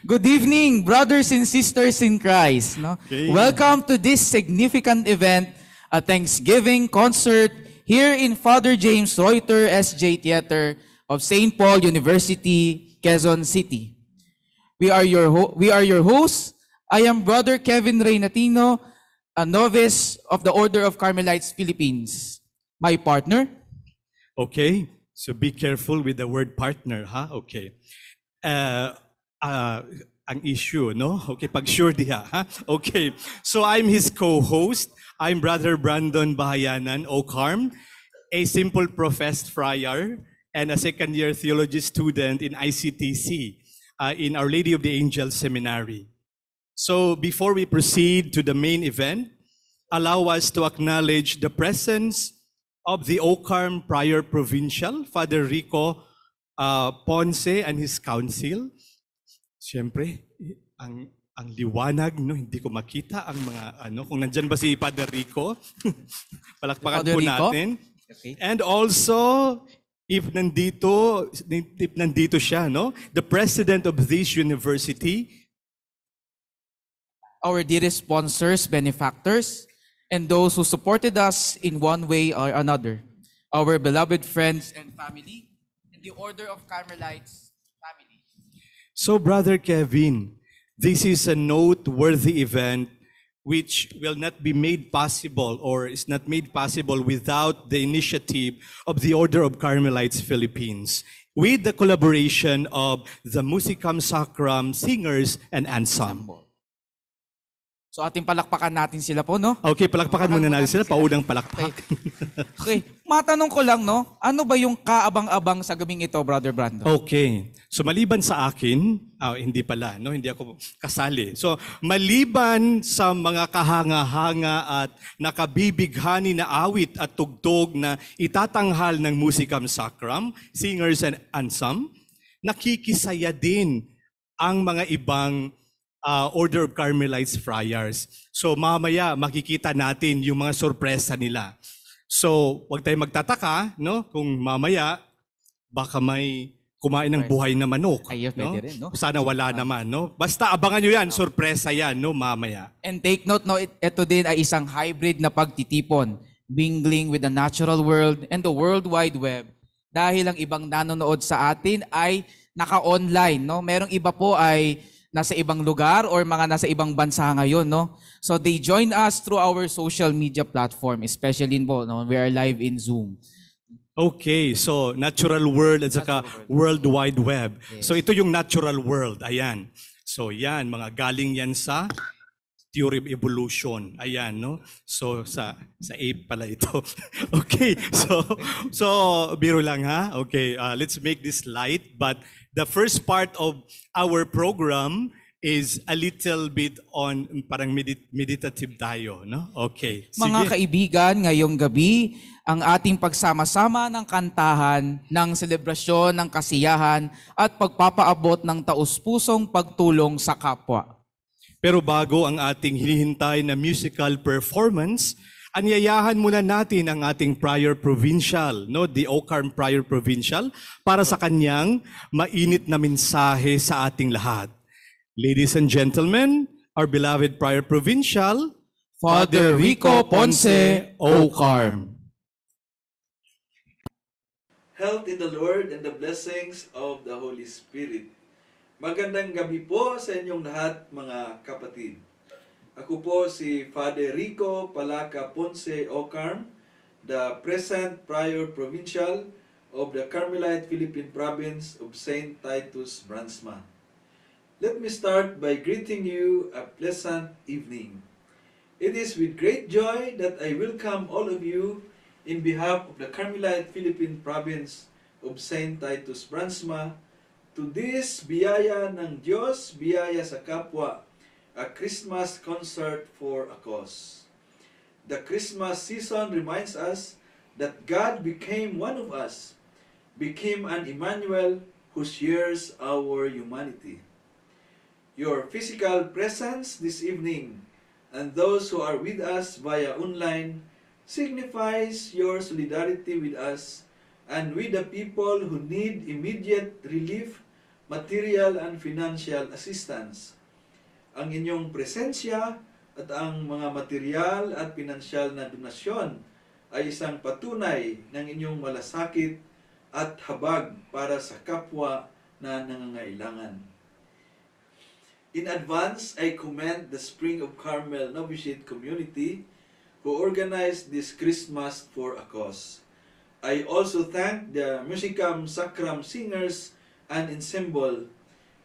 Good evening, brothers and sisters in Christ. No? Okay. Welcome to this significant event, a Thanksgiving concert here in Father James Reuter SJ Theater of St. Paul University, Quezon City. We are your hosts. I am Brother Kevin Reynatino, a novice of the Order of Carmelites Philippines. My partner. Okay, so be careful with the word partner, ha? Okay. Ang issue, no? Okay, pag-sure diha, ha? Okay, so I'm his co-host. I'm Brother Brandon Bahayanan Ocarm, a simple professed friar and a second-year theology student in ICTC in Our Lady of the Angels Seminary. So before we proceed to the main event, allow us to acknowledge the presence of the Ocarm Prior Provincial, Father Rico Ponce and his council. Siyempre, ang liwanag, no, hindi ko makita ang mga kung nandyan ba si Father Rico, palakpakan Father po Rico? natin. Okay. And also, if nandito siya, no, the president of this university, Our dearest sponsors, benefactors, and those who supported us in one way or another. Our beloved friends and family, and the Order of Carmelites family. So, Brother Kevin, this is a noteworthy event which will not be made possible or is not made possible without the initiative of the Order of Carmelites Philippines with the collaboration of the Musicam Sacram singers and ensemble. So ating palakpakan natin sila po, no? Okay, palakpakan muna natin sila, paunang palakpak. Okay, matanong ko lang, no? Ano ba yung kaabang-abang sa gabing ito, Brother Brando? Okay. So maliban sa akin, hindi pala, no? Hindi ako kasali. So maliban sa mga kahanga-hanga at nakabibighani na awit at tugtog na itatanghal ng Musicam Sacram, singers and ensemble, nakikisaya din ang mga ibang Order of Carmelites Friars. So mamaya makikita natin yung mga sorpresa nila. So huwag tayong magtataka, no? Kung mamaya baka may kumain ng buhay na manok. Ay, yes, no? pwede rin, no? Sana wala naman, no? Basta abangan nyo yan, sorpresa yan, no? Mamaya. And take note, no? Ito din ay isang hybrid na pagtitipon, mingling with the natural world and the World Wide Web. Dahil ang ibang nanonood sa atin ay naka-online, no? Merong iba po ay nasa ibang lugar or mga nasa ibang bansa ngayon, no? So they join us through our social media platform, especially in no? We are live in Zoom. Okay, so natural world at saka World Wide Web. Yes. So ito yung natural world, ayan. So yan, mga galing yan sa theory of evolution. Ayan, no? So sa ape pala ito. Okay, so biro lang ha. Okay, let's make this light, but the first part of our program is a little bit on parang meditative tayo, no? Okay. Sige. Mga kaibigan, ngayong gabi, ang ating pagsama-sama ng kantahan, ng selebrasyon, ng kasiyahan, at pagpapaabot ng taus-pusong pagtulong sa kapwa. Pero bago ang ating hinihintay na musical performance, anyayahan muna natin ang ating Prior Provincial, no? The Ocarm Prior Provincial, para sa kanyang mainit na mensahe sa ating lahat. Ladies and gentlemen, our beloved Prior Provincial, Father Rico Ponce Ocarm. Health in the Lord and the blessings of the Holy Spirit. Magandang gabi po sa inyong lahat, mga kapatid. Ako po si Father Rico Palaca Ponce Ocarm, the present Prior Provincial of the Carmelite Philippine Province of St. Titus Brandsma. Let me start by greeting you a pleasant evening. It is with great joy that I welcome all of you in behalf of the Carmelite Philippine Province of St. Titus Brandsma to this biyaya ng Diyos, biyaya sa kapwa, a Christmas concert for a cause. The Christmas season reminds us that God became one of us, became an Emmanuel who shares our humanity. Your physical presence this evening and those who are with us via online signifies your solidarity with us and with the people who need immediate relief material and financial assistance. Ang inyong presensya at ang mga material at pinansyal na donasyon ay isang patunay ng inyong malasakit at habag para sa kapwa na nangangailangan. In advance, I commend the Spring of Carmel Novitiate Community who organized this Christmas for a cause. I also thank the Musicam Sacram singers and ensemble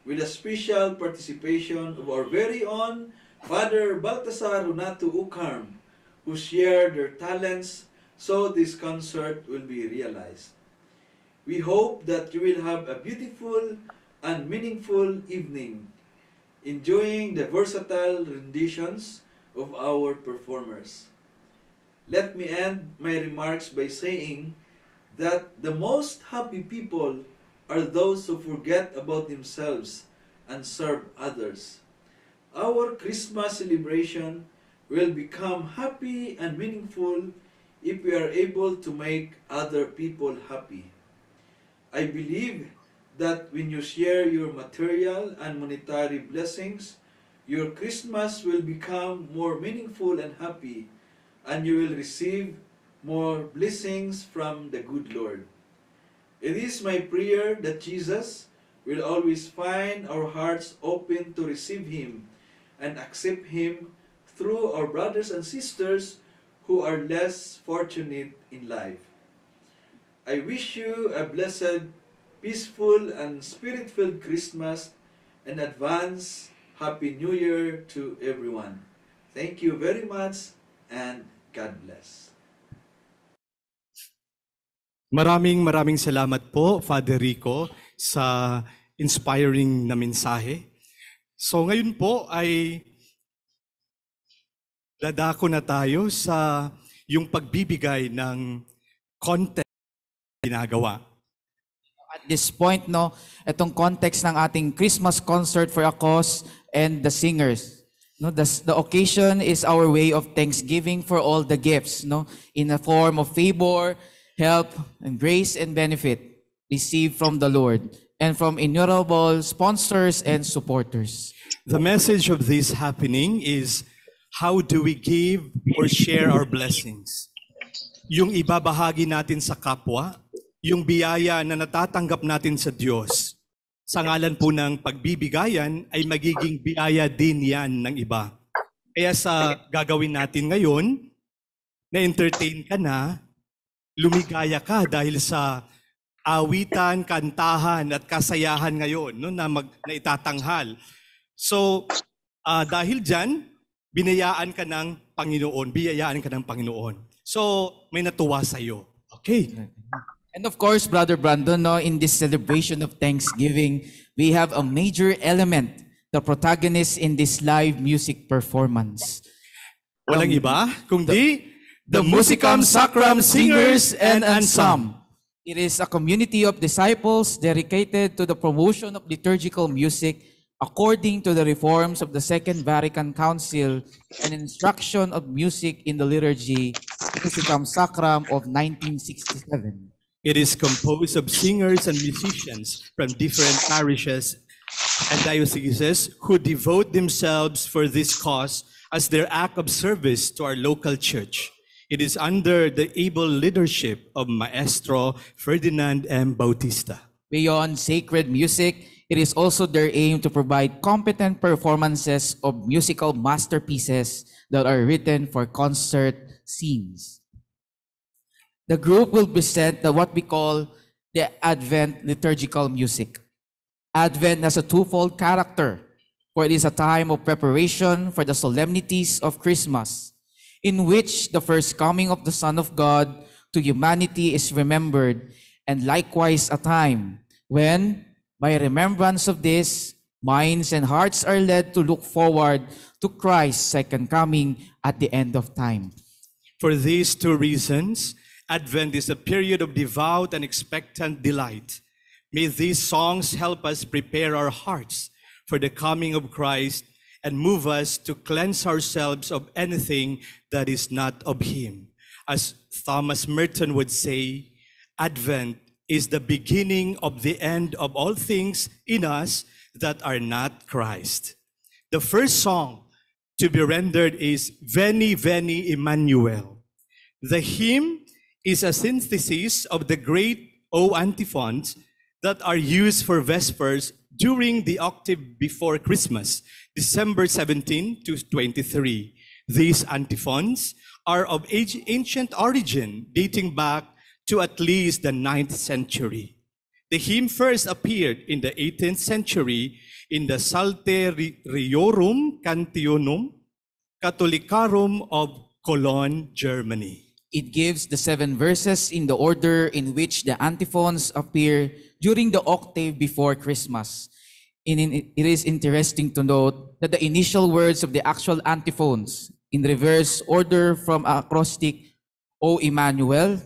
with a special participation of our very own Father Baltasar Renato Ucarm, who shared their talents so this concert will be realized. We hope that you will have a beautiful and meaningful evening, enjoying the versatile renditions of our performers. Let me end my remarks by saying that the most happy people are those who forget about themselves and serve others. Our Christmas celebration will become happy and meaningful if we are able to make other people happy. I believe that when you share your material and monetary blessings, your Christmas will become more meaningful and happy, and you will receive more blessings from the good Lord. It is my prayer that Jesus will always find our hearts open to receive Him and accept Him through our brothers and sisters who are less fortunate in life. I wish you a blessed, peaceful, and spirit-filled Christmas and advance Happy New Year to everyone. Thank you very much and God bless. Maraming salamat po, Father Rico, sa inspiring na mensahe. So ngayon po ay dadako na tayo sa yung pagbibigay ng content na ginagawa. At this point, no, itong context ng ating Christmas concert for a cause and the singers. No, the occasion is our way of thanksgiving for all the gifts, no, in a form of favor, help, and grace and benefit received from the Lord and from innumerable sponsors and supporters. The message of this happening is, how do we give or share our blessings? Yung ibabahagi natin sa kapwa, yung biyaya na natatanggap natin sa Diyos, sa ngalan po ng pagbibigayan ay magiging biyaya din yan ng iba. Kaya sa gagawin natin ngayon, na-entertain ka na, lumigaya ka dahil sa awitan, kantahan at kasayahan ngayon, no, na itatanghal. So, dahil dyan, binayaan ka ng Panginoon, biyayaan ka ng Panginoon. So, may natuwa sa iyo. Okay. And of course, Brother Brandon, no, in this celebration of Thanksgiving, we have a major element, the protagonist in this live music performance. Walang iba, kundi the Musicam Sacram Singers and Ensemble. It is a community of disciples dedicated to the promotion of liturgical music according to the reforms of the Second Vatican Council and instruction of music in the liturgy, Musicam Sacram of 1967. It is composed of singers and musicians from different parishes and dioceses who devote themselves for this cause as their act of service to our local church. It is under the able leadership of Maestro Ferdinand M. Bautista. Beyond sacred music, it is also their aim to provide competent performances of musical masterpieces that are written for concert scenes. The group will present what we call the Advent liturgical music. Advent has a twofold character, for it is a time of preparation for the solemnities of Christmas, in which the first coming of the Son of God to humanity is remembered, and likewise a time when, by remembrance of this, minds and hearts are led to look forward to Christ's second coming at the end of time. For these two reasons, Advent is a period of devout and expectant delight. May these songs help us prepare our hearts for the coming of Christ and move us to cleanse ourselves of anything that is not of Him. As Thomas Merton would say, Advent is the beginning of the end of all things in us that are not Christ. The first song to be rendered is Veni, Veni, Emmanuel. The hymn is a synthesis of the great O antiphons that are used for Vespers during the octave before Christmas, December 17 to 23. These antiphons are of ancient origin, dating back to at least the 9th century. The hymn first appeared in the 18th century in the Psalteriorum Cantionum Catholicarum of Cologne, Germany. It gives the 7 verses in the order in which the antiphons appear during the octave before Christmas. It is interesting to note that the initial words of the actual antiphons in reverse order from acrostic O Emmanuel,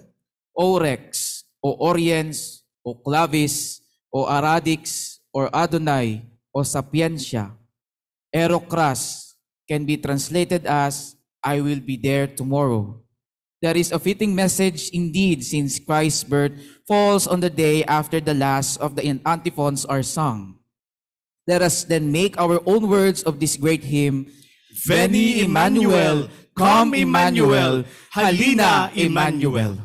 O Rex, O Oriens, O Clavis, O Aradix, or Adonai, O Sapientia, Erocras, can be translated as I will be there tomorrow. That is a fitting message indeed, since Christ's birth falls on the day after the last of the antiphons are sung. Let us then make our own words of this great hymn, Veni Emmanuel, come Emmanuel, Halina Emmanuel.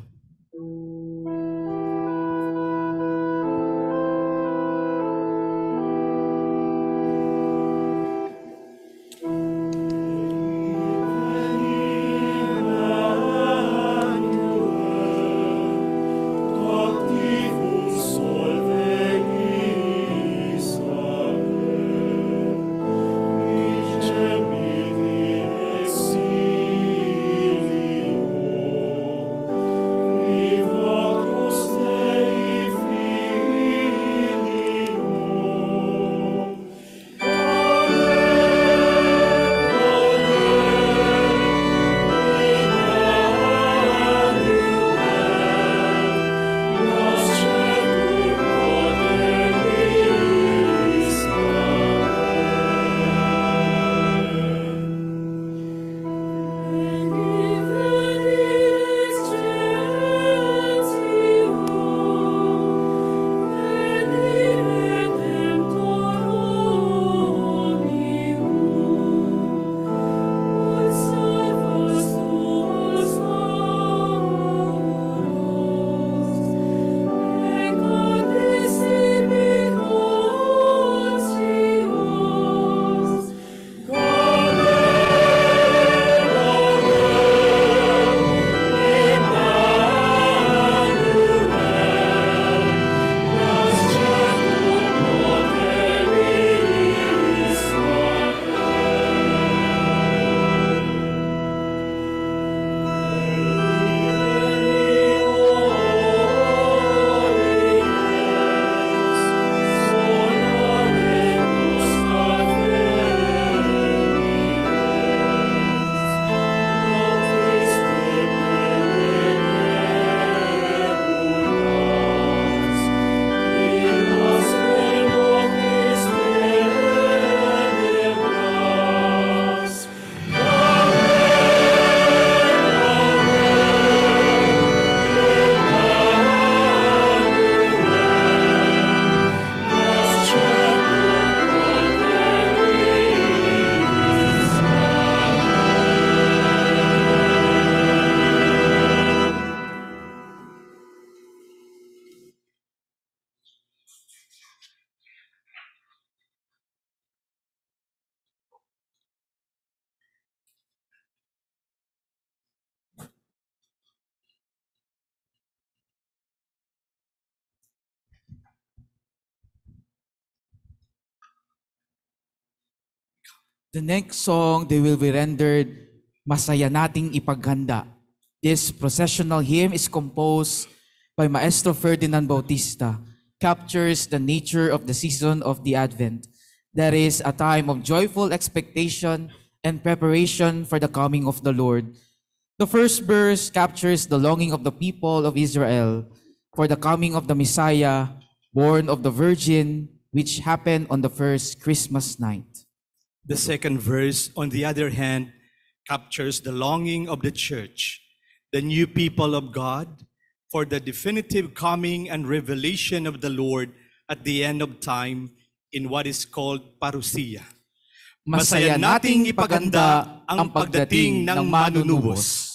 The next song, they will be rendered, Masaya Nating Ipaghanda. This processional hymn is composed by Maestro Ferdinand Bautista, captures the nature of the season of the Advent. That is a time of joyful expectation and preparation for the coming of the Lord. The first verse captures the longing of the people of Israel for the coming of the Messiah, born of the Virgin, which happened on the first Christmas night. The second verse, on the other hand, captures the longing of the church, the new people of God, for the definitive coming and revelation of the Lord at the end of time in what is called parousia. Masaya nating ipaganda ang pagdating ng manunubos.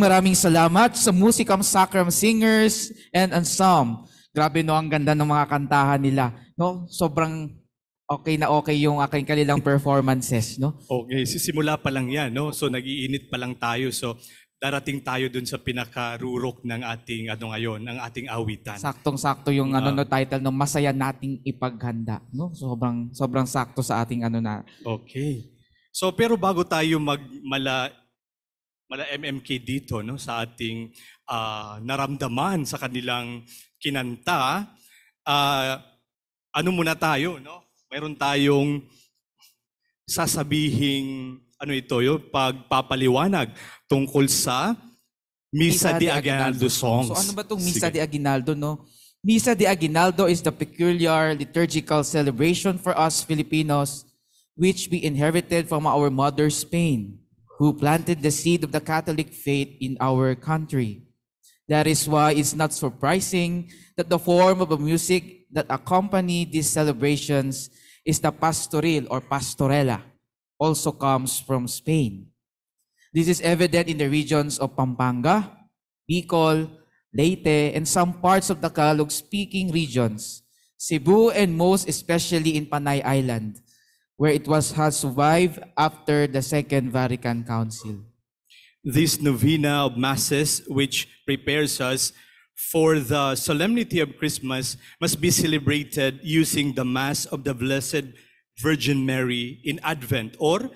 Maraming salamat sa Musicam Sacram Singers and Ensemble. Grabe no, ang ganda ng mga kantahan nila. No, sobrang okay na okay yung aking kanilang performances, no? Okay, sisimula pa lang yan, no? So nag-iinit pa lang tayo. So darating tayo dun sa pinakarurok ng ating ngayon, ng ating awitan. Saktong-sakto yung no title no, Masaya Nating Ipaghanda, no? Sobrang sakto sa ating na. Okay. So pero bago tayo mala MMK dito, no, sa ating naramdaman sa kanilang kinanta, ano muna tayo, no? Meron tayong sasabihing pagpapaliwanag tungkol sa Misa de Aguinaldo songs. So ano ba itong Misa de Aguinaldo, no? Misa de Aguinaldo is the peculiar liturgical celebration for us Filipinos which we inherited from our mother Spain, who planted the seed of the Catholic faith in our country. That is why it's not surprising that the form of music that accompany these celebrations is the pastoril or pastorela, also comes from Spain. This is evident in the regions of Pampanga, Bicol, Leyte, and some parts of the Tagalog-speaking regions, Cebu, and most especially in Panay Island, where it has survived after the Second Vatican Council. This novena of masses, which prepares us for the solemnity of Christmas, must be celebrated using the Mass of the Blessed Virgin Mary in Advent, or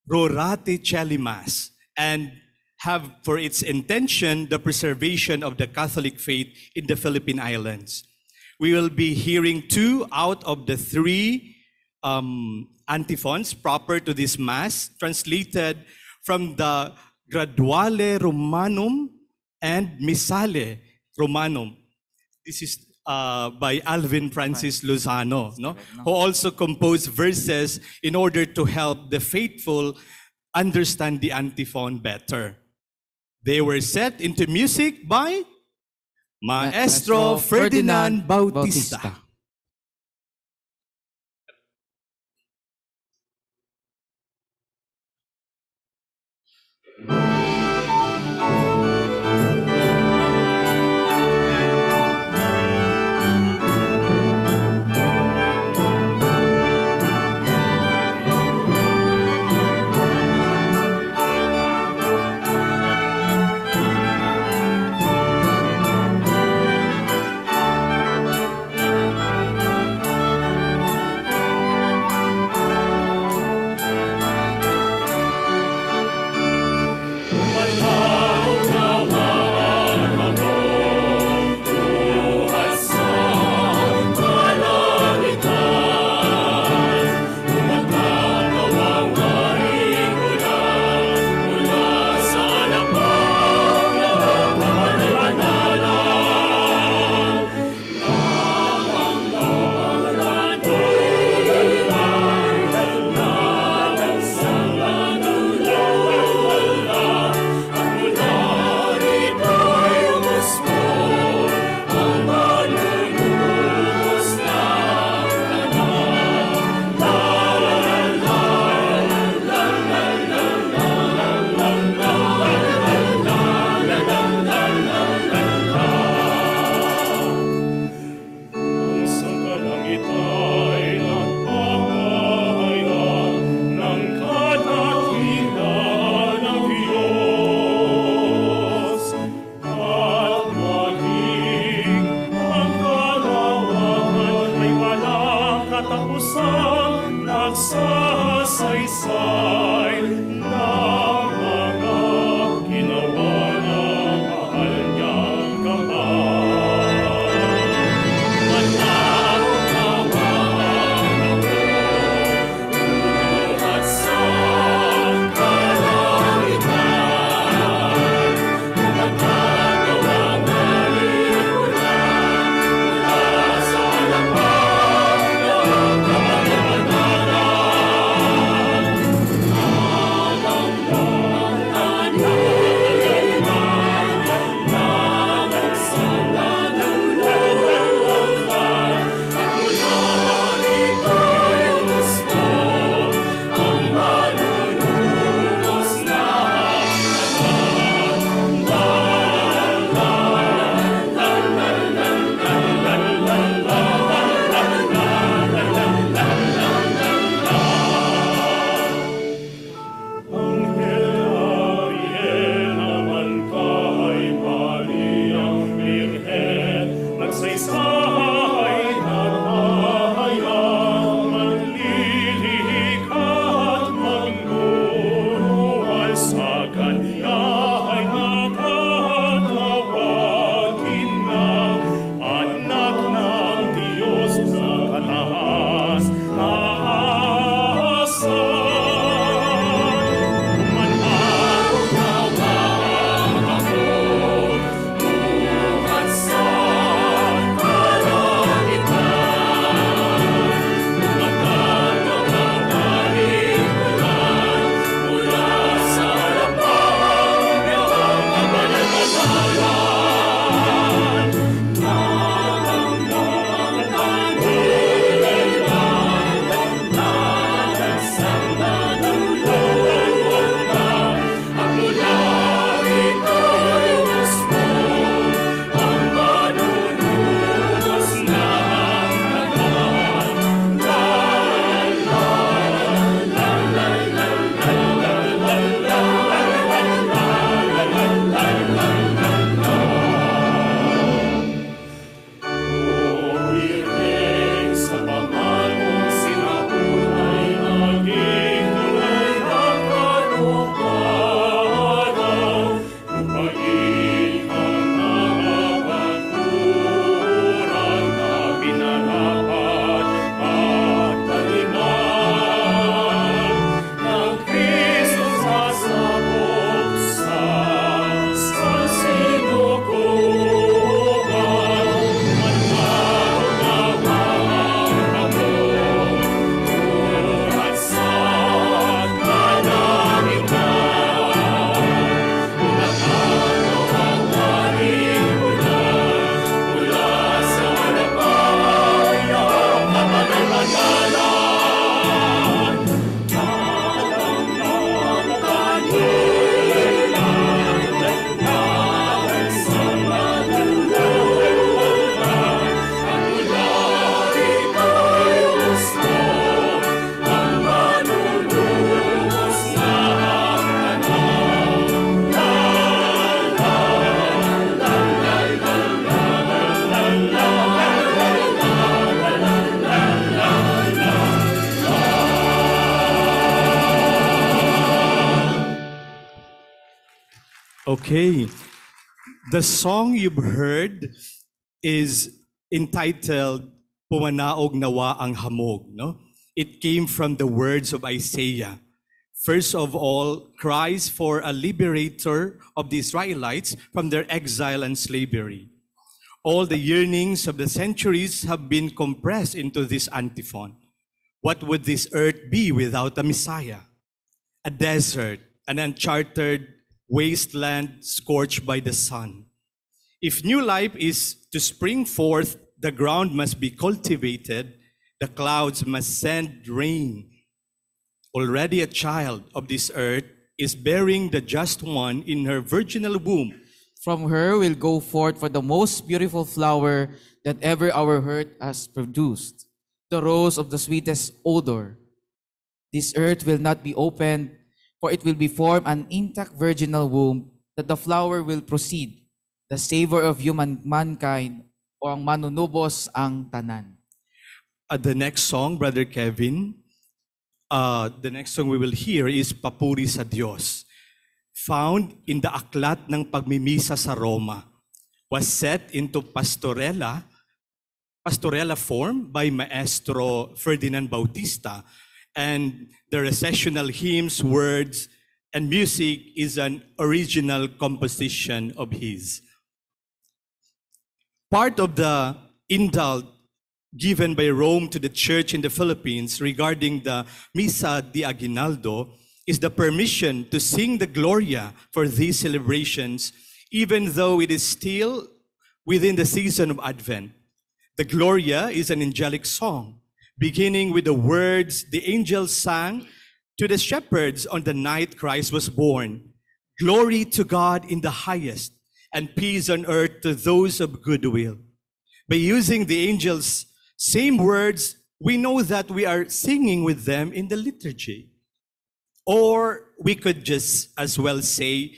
Rorate Caeli Mass, and have for its intention the preservation of the Catholic faith in the Philippine Islands. We will be hearing 2 out of the 3 antiphons proper to this Mass, translated from the Graduale Romanum and Missale Romanum. This is by Alvin Francis Lozano, no? Who also composed verses in order to help the faithful understand the antiphon better. They were set into music by Maestro Ferdinand Bautista. Nagsasaysay na mga ginawa ng mahal niyang kamay. Manawa at sa kalangitan, nagagawa malimulan mula sa lapang ng kapananan. Okay. The song you've heard is entitled Pumanaog Nawa ang Hamog, no? It came from the words of Isaiah. First of all, cries for a liberator of the Israelites from their exile and slavery. All the yearnings of the centuries have been compressed into this antiphon. What would this earth be without a Messiah? A desert, an uncharted wasteland scorched by the sun. If new life is to spring forth, the ground must be cultivated, the clouds must send rain. Already a child of this earth is bearing the just one in her virginal womb. From her will go forth for the most beautiful flower that ever our earth has produced, the rose of the sweetest odor. This earth will not be opened, for it will be formed an intact virginal womb, that the flower will proceed, the savor of mankind, o ang manunubos ang tanan. The next song, Brother Kevin, the next song we will hear is Papuri sa Diyos, found in the Aklat ng Pagmimisa sa Roma, was set into pastorela form by Maestro Ferdinand Bautista, and the recessional hymns, words, and music is an original composition of his. Part of the indult given by Rome to the church in the Philippines regarding the Misa de Aguinaldo is the permission to sing the Gloria for these celebrations, even though it is still within the season of Advent. The Gloria is an angelic song, beginning with the words the angels sang to the shepherds on the night Christ was born. Glory to God in the highest, and peace on earth to those of goodwill. By using the angels' same words, we know that we are singing with them in the liturgy. Or we could just as well say,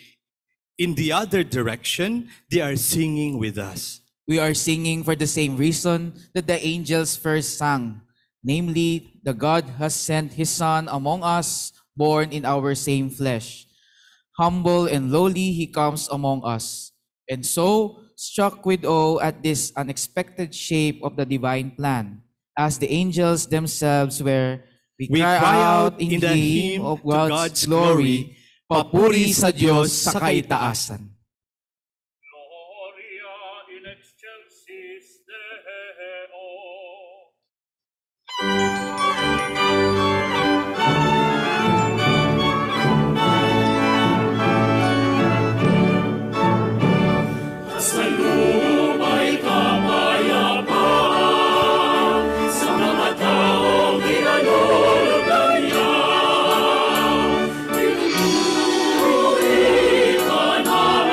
in the other direction, they are singing with us. We are singing for the same reason that the angels first sang, namely, the God has sent his Son among us, born in our same flesh. Humble and lowly he comes among us. And so, struck with awe at this unexpected shape of the divine plan, as the angels themselves were, we cry out in the hymn of God's glory, Papuri sa Diyos sa kaitaasan. Gloria in excelsis Deo. Sa luma'y kapayapaan, sa mga taong dinalulog ng iyan. Pinupuri ka namin.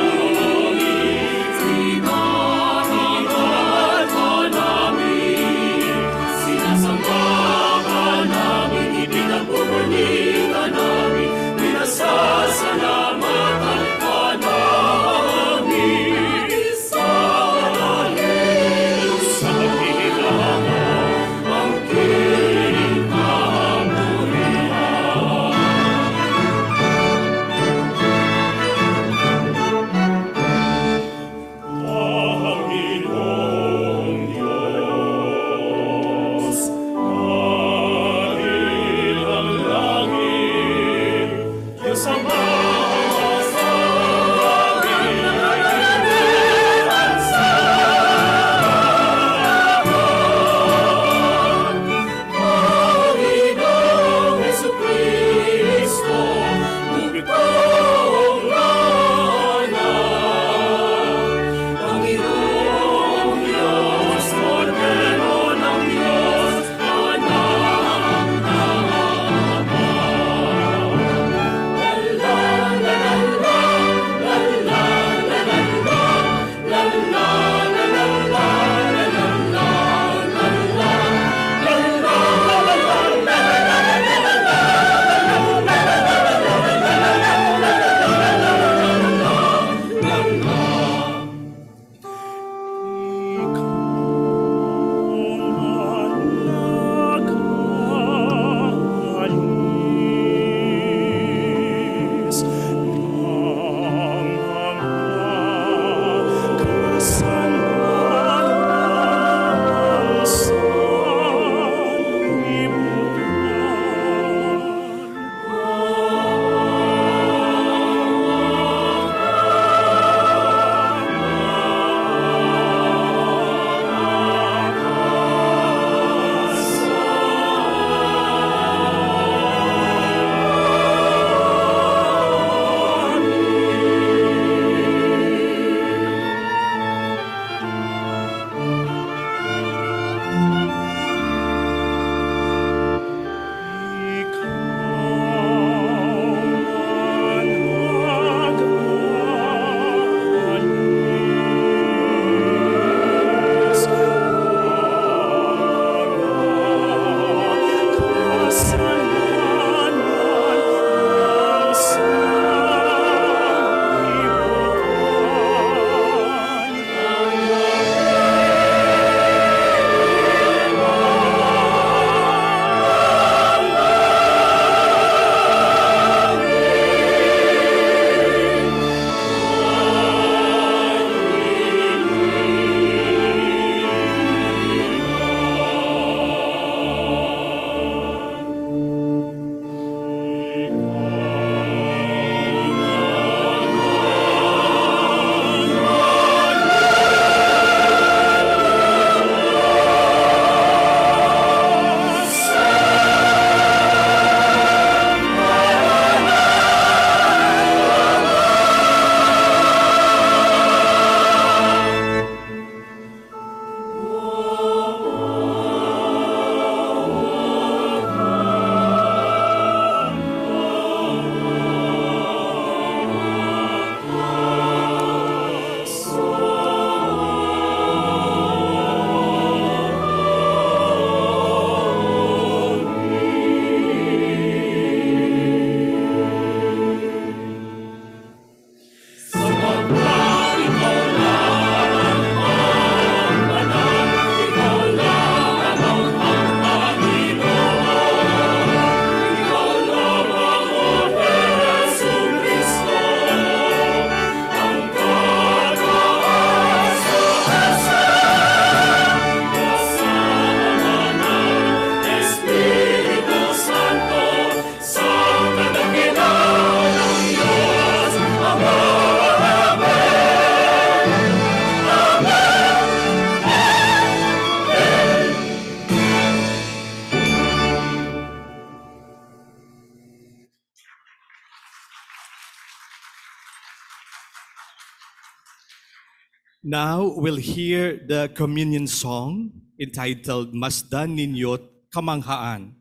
Now we'll hear the communion song entitled Masdan Ninyot Kamanghaan.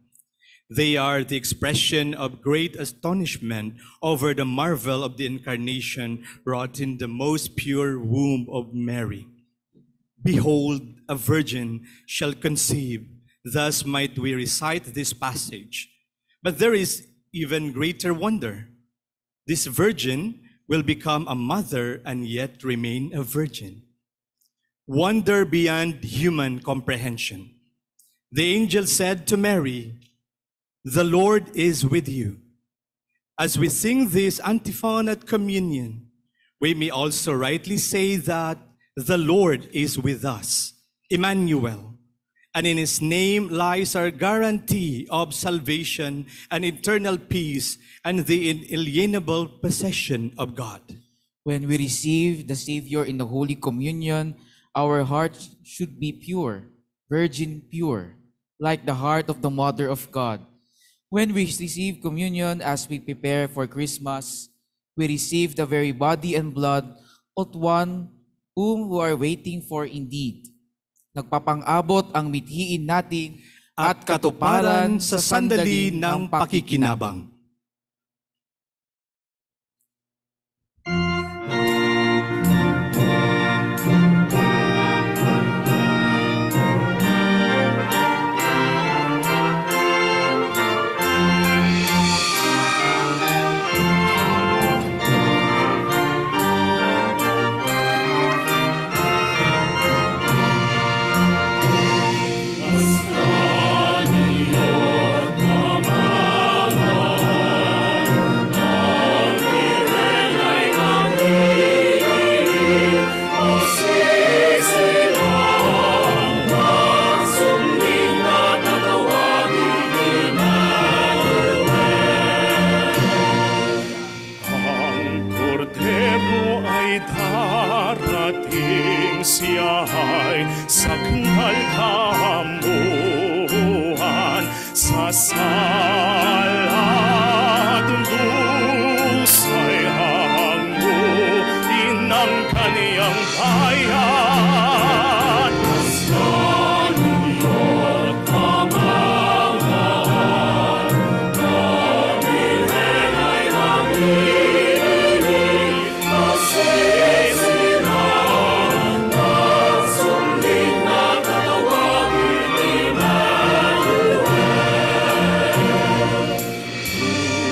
They are the expression of great astonishment over the marvel of the incarnation wrought in the most pure womb of Mary. Behold, a virgin shall conceive. Thus might we recite this passage. But there is even greater wonder. This virgin will become a mother and yet remain a virgin. Wonder beyond human comprehension. The angel said to Mary, "The Lord is with you." As we sing this antiphon at communion, we may also rightly say that the Lord is with us, Emmanuel, and in his name lies our guarantee of salvation and eternal peace and the inalienable possession of God. When we receive the Savior in the Holy Communion, our hearts should be pure, virgin pure, like the heart of the Mother of God. When we receive communion as we prepare for Christmas, we receive the very body and blood of one whom we are waiting for indeed. Nagpapang-abot ang mithiin natin At katuparan sa sandali ng pakikinabang. Darating siya ay saknal kamuhan sa saladus ay hanguin ang kaniyang bayan. Masdan niyo't kamanghaan, namin ay nanginig, masisiran at sumling na tatawagin ni Emmanuel.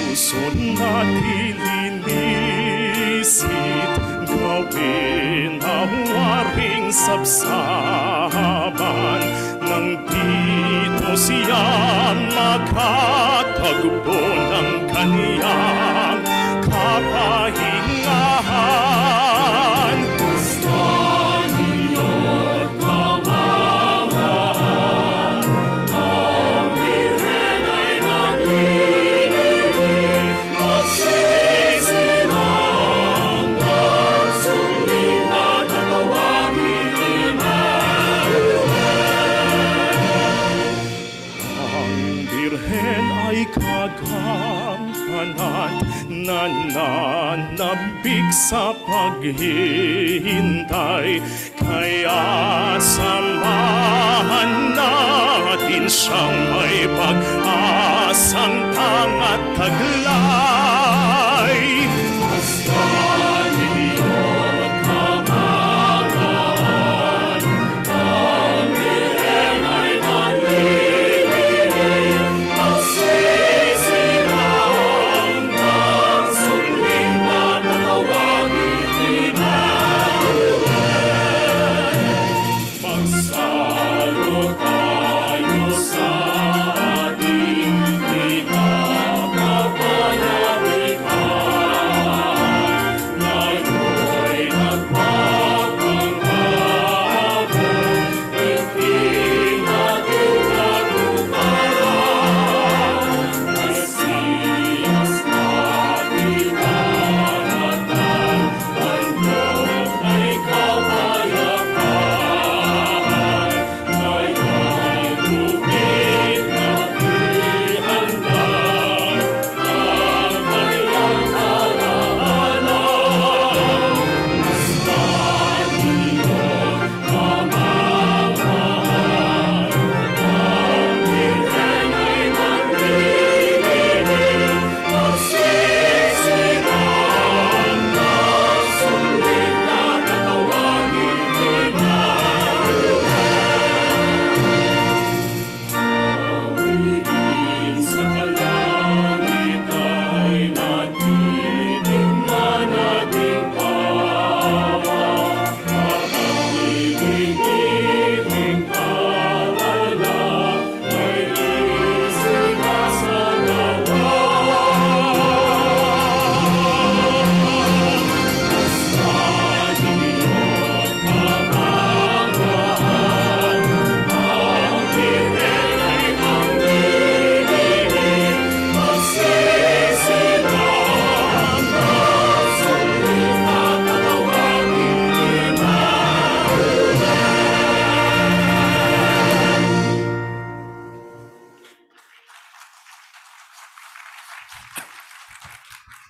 Puso't natilinisit, gawin ang waring sabsaban, nang dito siya makatagpo ng kaniyang kapahingahan. Masdan niyo't kamanghaan, ang Birhen ay nagliligid, magsisilang at sumling na tatawagin ni Emmanuel. Ang Birhen ay kaganganan, nananabik sa paghihintay, kaya samahan natin siyang may pag-asang tangat taglay. Masdan niyo't kamanghaan, ang Birhen ay nanliligid, magsisilang at sumling na tatawagin ni Emmanuel. Magsalo tayo sa ating pinagpapalagay.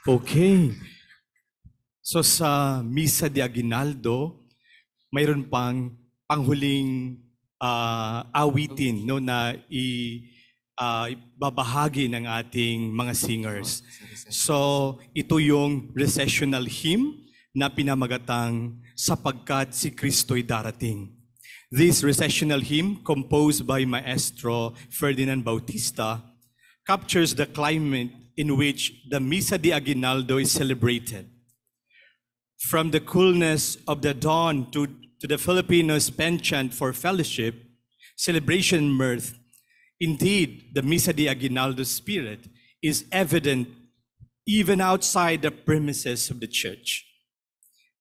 Okay. So sa Misa de Aguinaldo, mayroon pang panghuling awitin no na babahagi ng ating mga singers. So ito yung recessional hymn na pinamagatang Sapagkat si Kristo'y Darating. This recessional hymn, composed by Maestro Ferdinand Bautista, captures the climate in which the Misa de Aguinaldo is celebrated. From the coolness of the dawn to the Filipinos' penchant for fellowship, celebration, and mirth, indeed, the Misa de Aguinaldo spirit is evident even outside the premises of the church.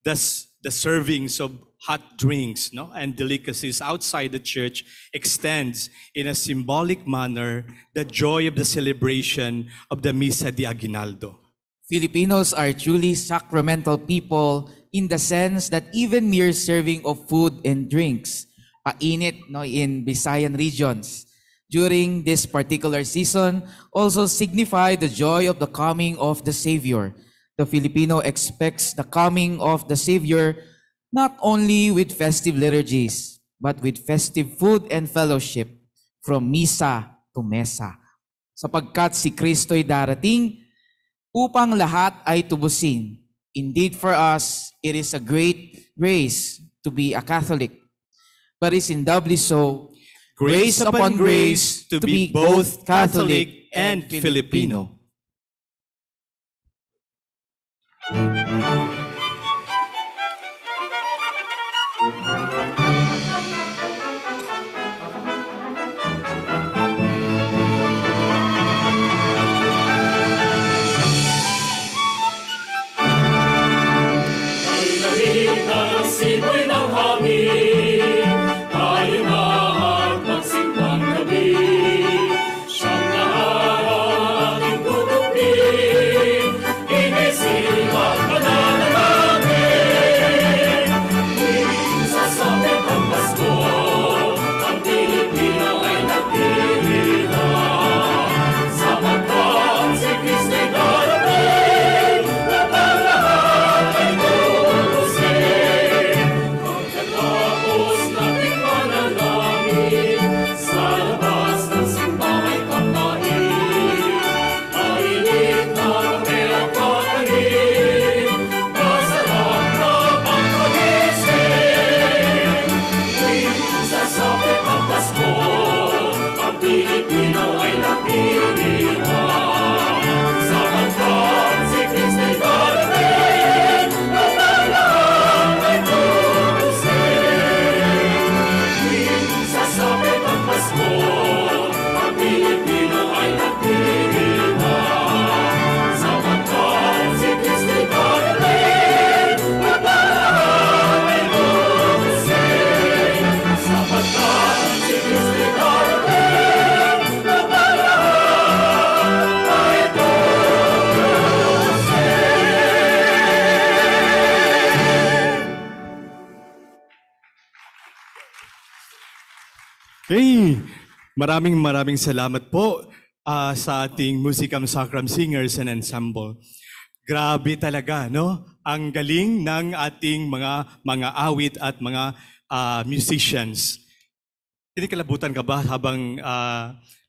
Thus, the servings of hot drinks and delicacies outside the church extends in a symbolic manner the joy of the celebration of the Misa de Aguinaldo. Filipinos are truly sacramental people in the sense that even mere serving of food and drinks, painit in Visayan regions, during this particular season also signify the joy of the coming of the Savior. The Filipino expects the coming of the Savior not only with festive liturgies, but with festive food and fellowship from misa to mesa. Sapagkat si Kristo'y darating upang lahat ay tubusin. Indeed, for us, it is a great grace to be a Catholic, but it's in doubly so grace upon grace to be both Catholic and Filipino. Simoy ng hangin, tayo na at magsimbang gabi. Siyang lahat ating tutupin, inisipan ka na namin. Sasapit ang Pasko, ang Pilipino ay nagtitira. Sapagkat si Kristo'y darating, at ang lahat ay tutusin. Pagkatapos nating manalangin, sa labas ng simbaha'y kakain. Mainit na kape at kakanin, masarap na pagkagising. Tuwing sasapit ang Pasko, ang Pilipino ay nagtitirihan. Sapagkat si Kristo'y darating, at ang lahat ay tutusin. Tuwing sasapit ang Pasko, ang Pilipino ay nagtitirihan. Sapagkat si Kristo'y darating, at ang lahat ay tutusin. Sapagkat si Kristo'y darating, at ang lahat ay Hey, maraming salamat po sa ating Musicam Sacram Singers and Ensemble. Grabe talaga, no? Ang galing ng ating mga awit at mga musicians. Kinikalabutan ka ba habang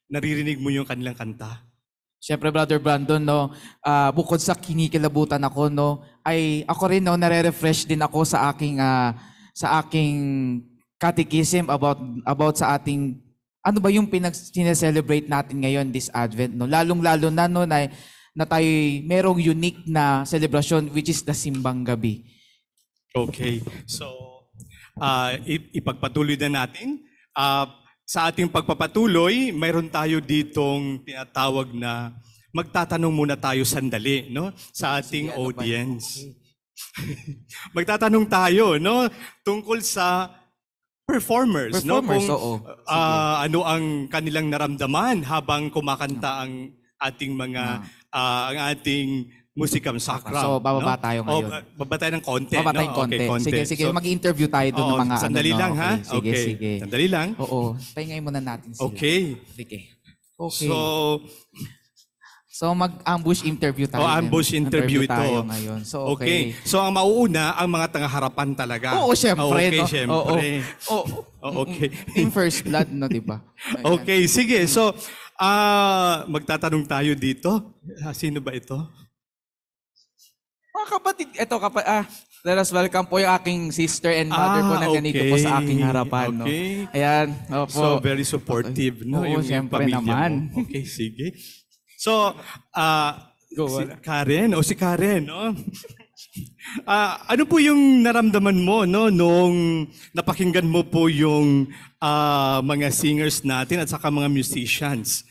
naririnig mo yung kanilang kanta? Siyempre, Brother Brandon, bukod sa kinikilabutan ako, ay ako rin, nare-refresh din ako sa aking catechism about sa ating, ano ba yung sineselebrate natin ngayon this Advent, Lalong-lalo na tayo merong unique na celebration, which is the Simbang Gabi. Okay. So, ipagpatuloy na natin. Sa ating pagpapatuloy, mayroon tayo ditong tinatawag na magtatanong muna tayo sandali, sa ating audience. Magtatanong tayo, tungkol sa performers, Kung oo. ano ang kanilang naramdaman habang kumakanta ang ating ang ating Musicam Sacram. So, bababa tayo ngayon. Baba tayo ng konti, Bababa tayong konti. Okay, konti. Sige. So, Mag-interview tayo doon ng mga sandali lang, ha? Sige. Sandali lang. Oo. Pahingay muna natin sila. Okay. Sige. Okay. So, So mag-ambush interview tayo. O ambush interview ito. tayo ngayon. So Okay. So ang mauuna, ang mga tanga-harapan talaga. Oo, syempre. Okay, no? syempre. Oo. Okay. Team First Blood, no, di ba? Ayan. Okay, sige. So, magtatanong tayo dito. Sino ba ito? Mga kapatid, let us welcome po yung aking sister and mother po na ganito po sa aking harapan. No? Okay. Ayan. Opo. So, very supportive, no? Oo, yung syempre pamilya naman. mo. Okay, sige. So, Go si on. Karen, no? Ano po yung naramdaman mo, no, nung napakinggan mo po yung mga singers natin at saka mga musicians?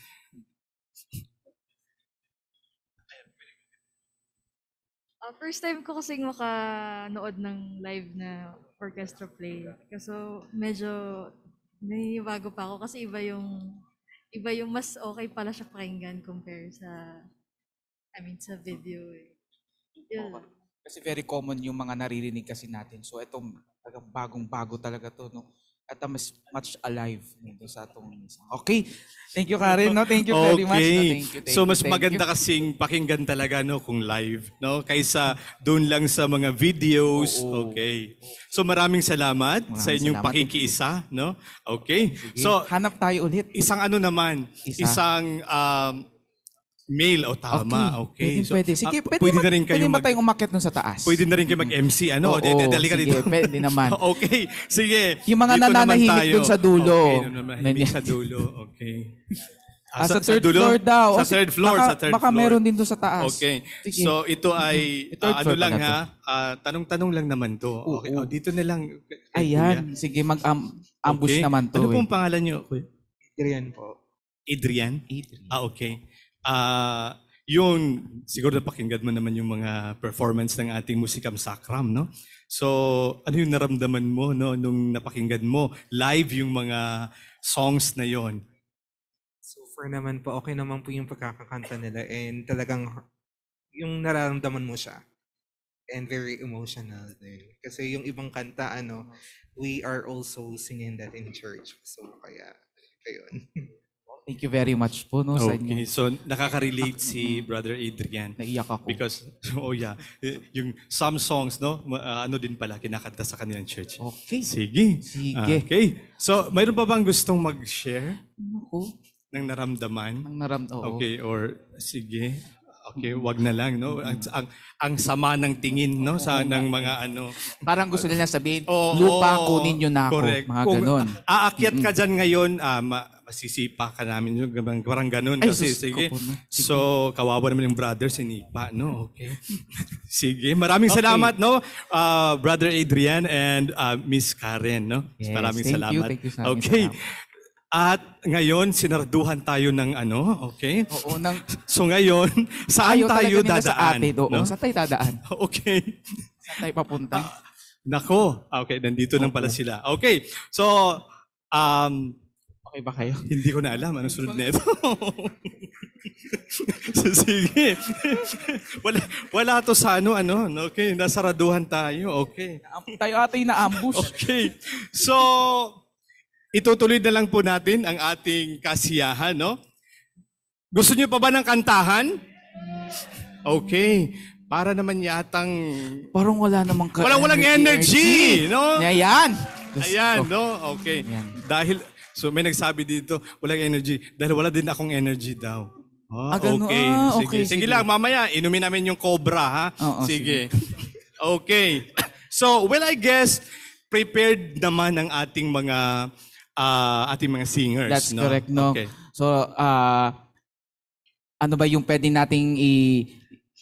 First time ko kasing makanood ng live na orchestra play. Kaso medyo bago pa ako kasi iba yung mas okay pala siya pakinggan compare sa sa video. Yun. Kasi very common yung mga naririnig kasi natin. So ito talagang bagong-bago talaga to, no? At mas much alive nito sa atong Okay. Thank you, Karen. No? Thank you very much. No? Thank you. So mas maganda kasing pakinggan talaga, no, kung live, no, kaysa doon lang sa mga videos. Oo. Okay. So maraming salamat sa inyong salamat. pakikiisa, no? Okay. So Hanap tayo ulit. isang ano naman, isang mail o tama. Okay. Pwede. Sige, pwede na rin kayo pwede ba tayong umakyat dun sa taas? pwede na rin kayo mag-MC, ano? Oo, Dali ka sige, dito. pwede naman. Okay, sige. Yung mga Dito naman nananahimik tayo. dun sa dulo. Okay, nananahimik sa dulo. Okay. Sa third floor daw. Sa third floor, Baka, sa third baka floor. meron din doon sa taas. Okay. Sige. So ito ay Third ano floor lang pala ha, tanong-tanong lang naman to. Okay. Oo. Dito na lang. kay Ayan. Kuya. Sige, mag-ambush Okay. naman to. Ano pong pangalan niyo, Kuya? Adrian po. Adrian? Adrian. Okay. Yun, siguro napakinggan mo naman yung mga performance ng ating musikam sakram, no? So, ano yung naramdaman mo, no, nung napakinggan mo live yung mga songs na yon? So far naman po, okay naman po yung pagkakakanta nila and talagang yung nararamdaman mo siya. And very emotional din. Kasi yung ibang kanta, we are also singing that in church. So kaya, ayun. Thank you very much po, no, sa Okay, inyo. so nakaka-relate si Brother Adrian. Naiyak ako. Because, yung some songs, no, ano din pala, kinakanta sa kanilang church. Okay. Sige. Sige. Okay. So, mayroon pa bang gustong mag-share Ako, ng naramdaman? oo. Okay, or sige. Okay, wag na lang, no? Ang sama ng tingin, no, ng mga ano. Parang gusto nila sabihin, Oo, lupa, oo, kunin nyo na ako. correct. Mga Kung ganon. aakyat ka dyan ngayon, masisipa ka namin yung parang ganun. Ay, Kasi, sus, sige. ko po, no? Sige. So, kawawa naman yung brother, sinipa, no? Okay. Sige, maraming salamat, no? Brother Adrian and Miss Karen, no? Yes, maraming thank you, salamat. thank you, maraming Okay. salamat. At ngayon, sinarduhan tayo ng ano, okay? Oo, So ngayon, saan ayaw tayo talaga nila sa dadaan? atin. Oo, no? saan tayo dadaan? Okay. Saan tayo papunta? Nako. Okay, nandito lang pala sila. Okay. So, Okay ba kayo? hindi ko na alam anong sunod nito. So, sige. wala to sa ano. Okay, nasaraduhan tayo. Okay. Tayo ata yung na-ambush. Okay. So, itutuloy na lang po natin ang ating kasiyahan, no? Gusto niyo pa ba ng kantahan? Okay. Para naman yatang Parang wala namang walang energy, no? Ayan. Ayan, no? Okay. Ayan. Dahil, so may nagsabi dito, walang energy. Dahil wala din akong energy daw. Ganun. Okay. Okay, Sige sige. lang, mamaya, inumin namin yung Cobra, ha? Oo, sige. Okay. So, I guess, prepared naman ang ating mga singers. That's no? correct, no? Okay. So, ano ba yung pwede nating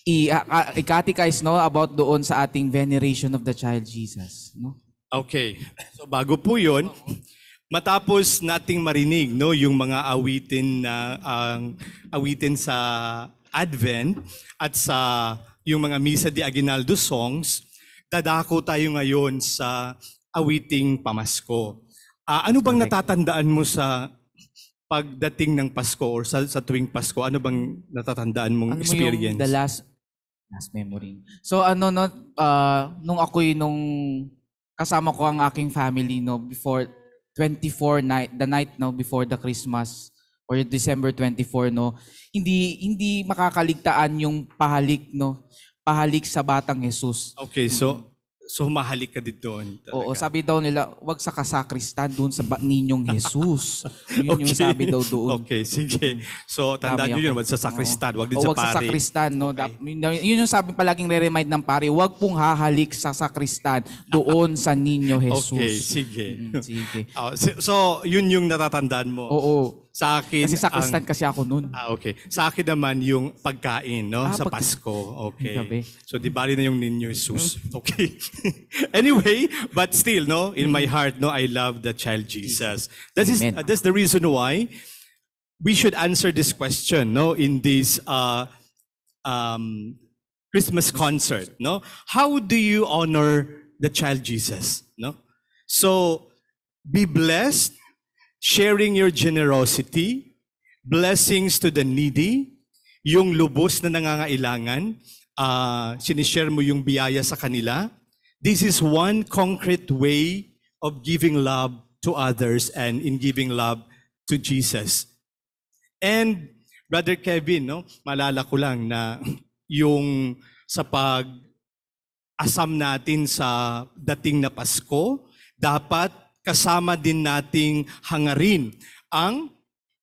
i-catechize, no, about doon sa ating veneration of the child Jesus, no? Okay. So bago po 'yon, matapos nating marinig, no, yung mga awitin sa Advent at sa yung mga Misa de Aguinaldo songs, dadako tayo ngayon sa awiting pamasko. Ano bang natatandaan mo sa pagdating ng Pasko or sa tuwing Pasko? Ano bang natatandaan mong Ano mo experience? yung the last memory? So nung ako'y kasama ko ang aking family, no, before 24 night, the night, no, before the Christmas or December 24, no, hindi makakaligtaan yung pahalik, no, pahalik sa batang Jesus. Okay, so mahalik ka din doon. Oo, talaga. sabi daw nila, wag sa kasakristan doon sa ninyong Jesus. Yun yung sabi daw doon. Okay, sige. So, tandaan nyo yun, wag sa sakristan, wag din O, sa wag sa pari. sakristan, no. Okay. Yun yung sabi palaging re-remind ng pari, wag pong hahalik sa sakristan doon sa ninyo Jesus. Okay, sige. Sige. So, yun yung natatandaan mo. Oo. Sa akin, Kasi sakristan kasi ako noon. okay. Sa akin naman yung pagkain, no? Sa pag- Pasko. Okay. Gabi. So, di bali na yung Ninyo Jesus. Okay. Anyway, but still, no? In my heart, no? I love the child Jesus. Amen. That's the reason why we should answer this question, no? In this Christmas concert, no? How do you honor the child Jesus, no? So, be blessed, sharing your generosity, blessings to the needy, yung lubos na nangangailangan, sinishare mo yung biyaya sa kanila. This is one concrete way of giving love to others and in giving love to Jesus. And Brother Kevin, no, malala ko lang na yung sa pag-asam natin sa dating na Pasko, dapat kasama din nating hangarin ang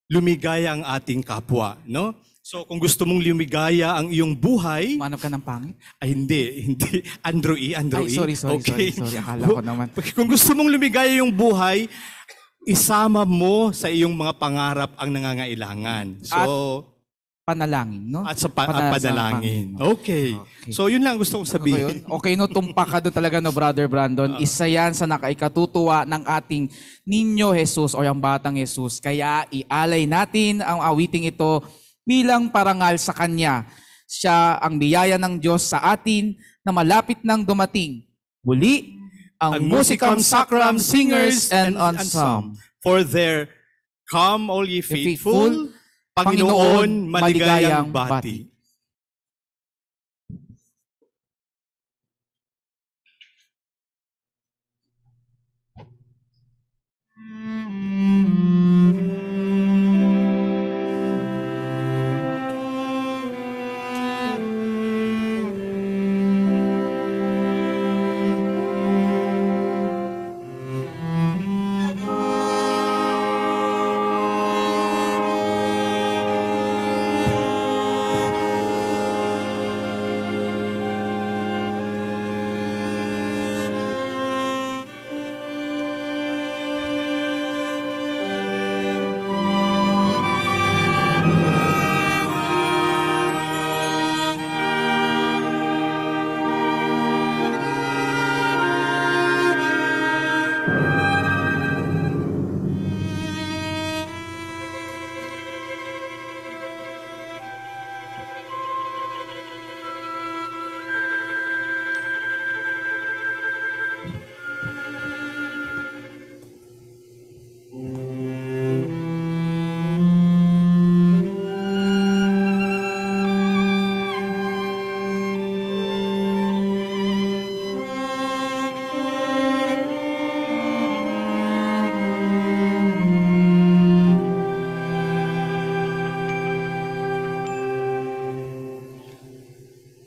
lumigaya ang ating kapwa, no? So kung gusto mong lumigaya ang iyong buhay, Manap ka ng pangit? ay hindi. Andrew E. Ay, sorry. Akala ko naman. Kung gusto mong lumigaya yung buhay, isama mo sa iyong mga pangarap ang nangangailangan. So, Panalangin, no? at sa Panalangin. panalangin. Okay. Okay. So, yun lang gusto kong sabihin. Okay, no, tumpak ka doon talaga, no, Brother Brandon. Isa yan sa nakaikatutuwa ng ating Ninyo Jesus o yung Batang Jesus. Kaya ialay natin ang awiting ito bilang parangal sa Kanya. Siya ang biyaya ng Diyos sa atin na malapit nang dumating. Muli, ang Musicam Sacram Singers and Ensemble. For their Come All Ye Faithful, Faithful, Panginoon, maligayang bati.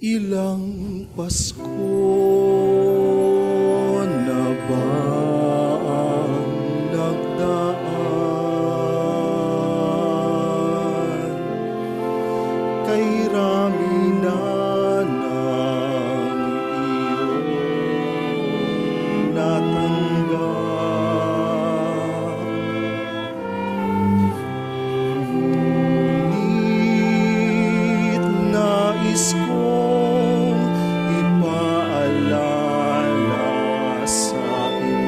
Ilang Pasko na ba ang nagdaan? Kay rami na ng iyong natanggap. Ngunit nais kong ipaalala sa inyo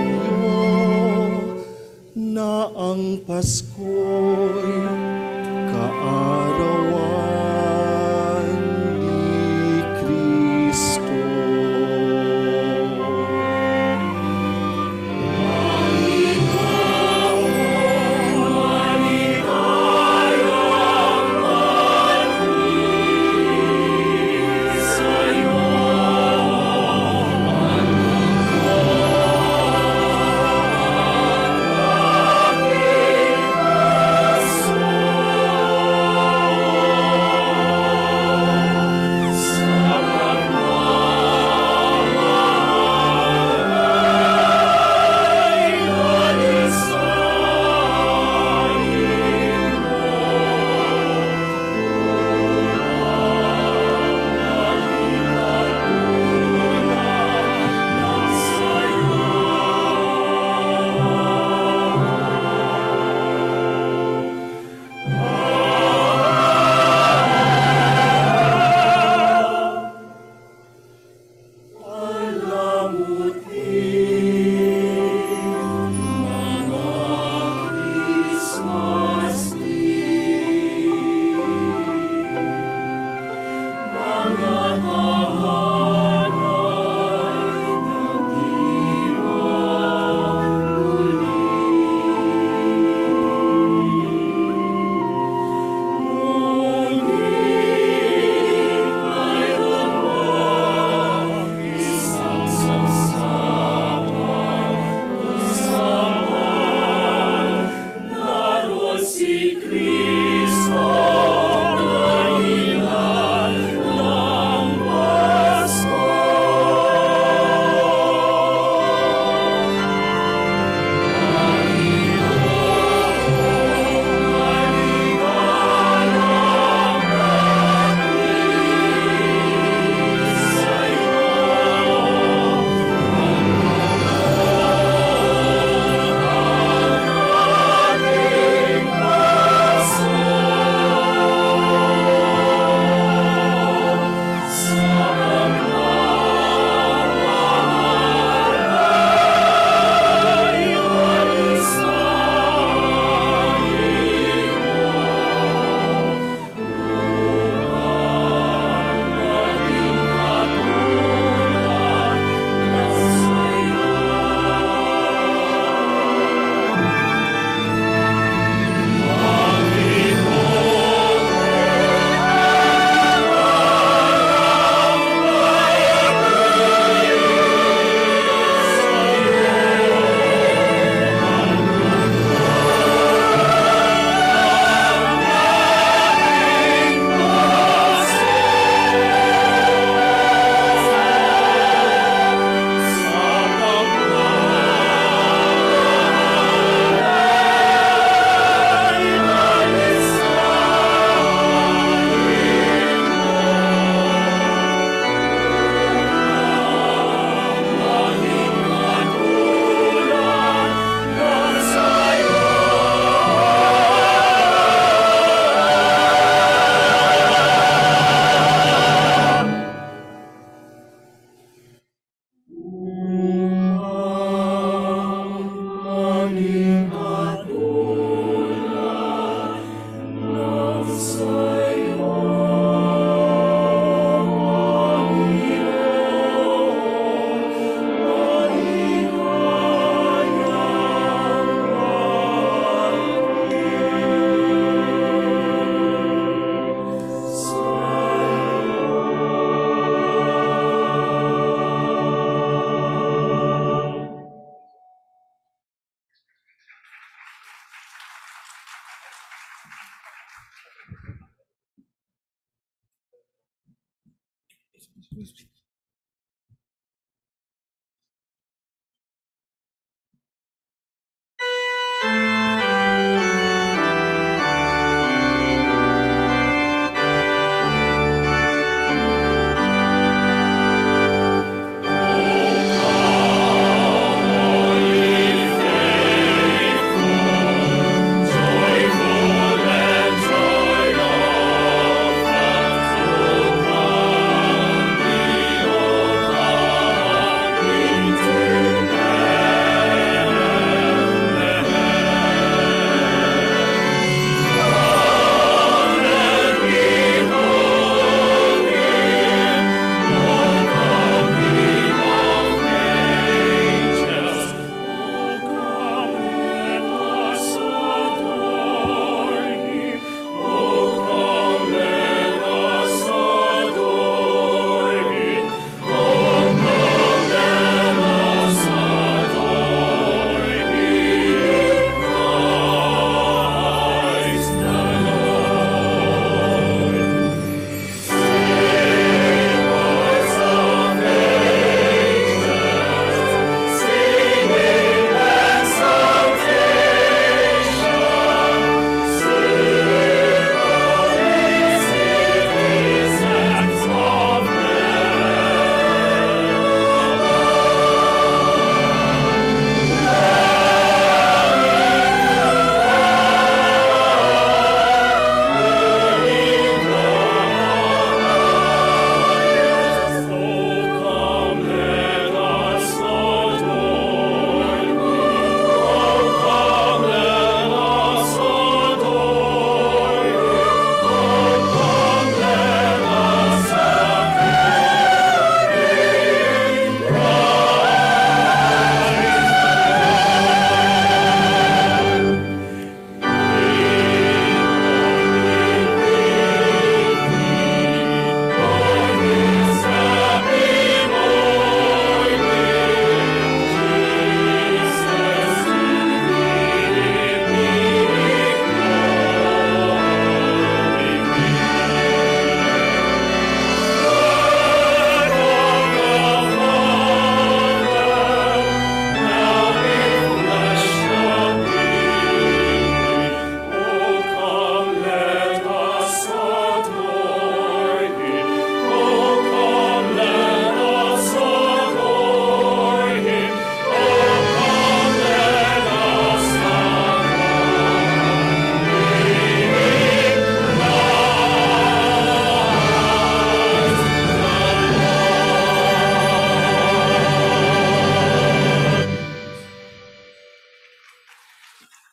Amen.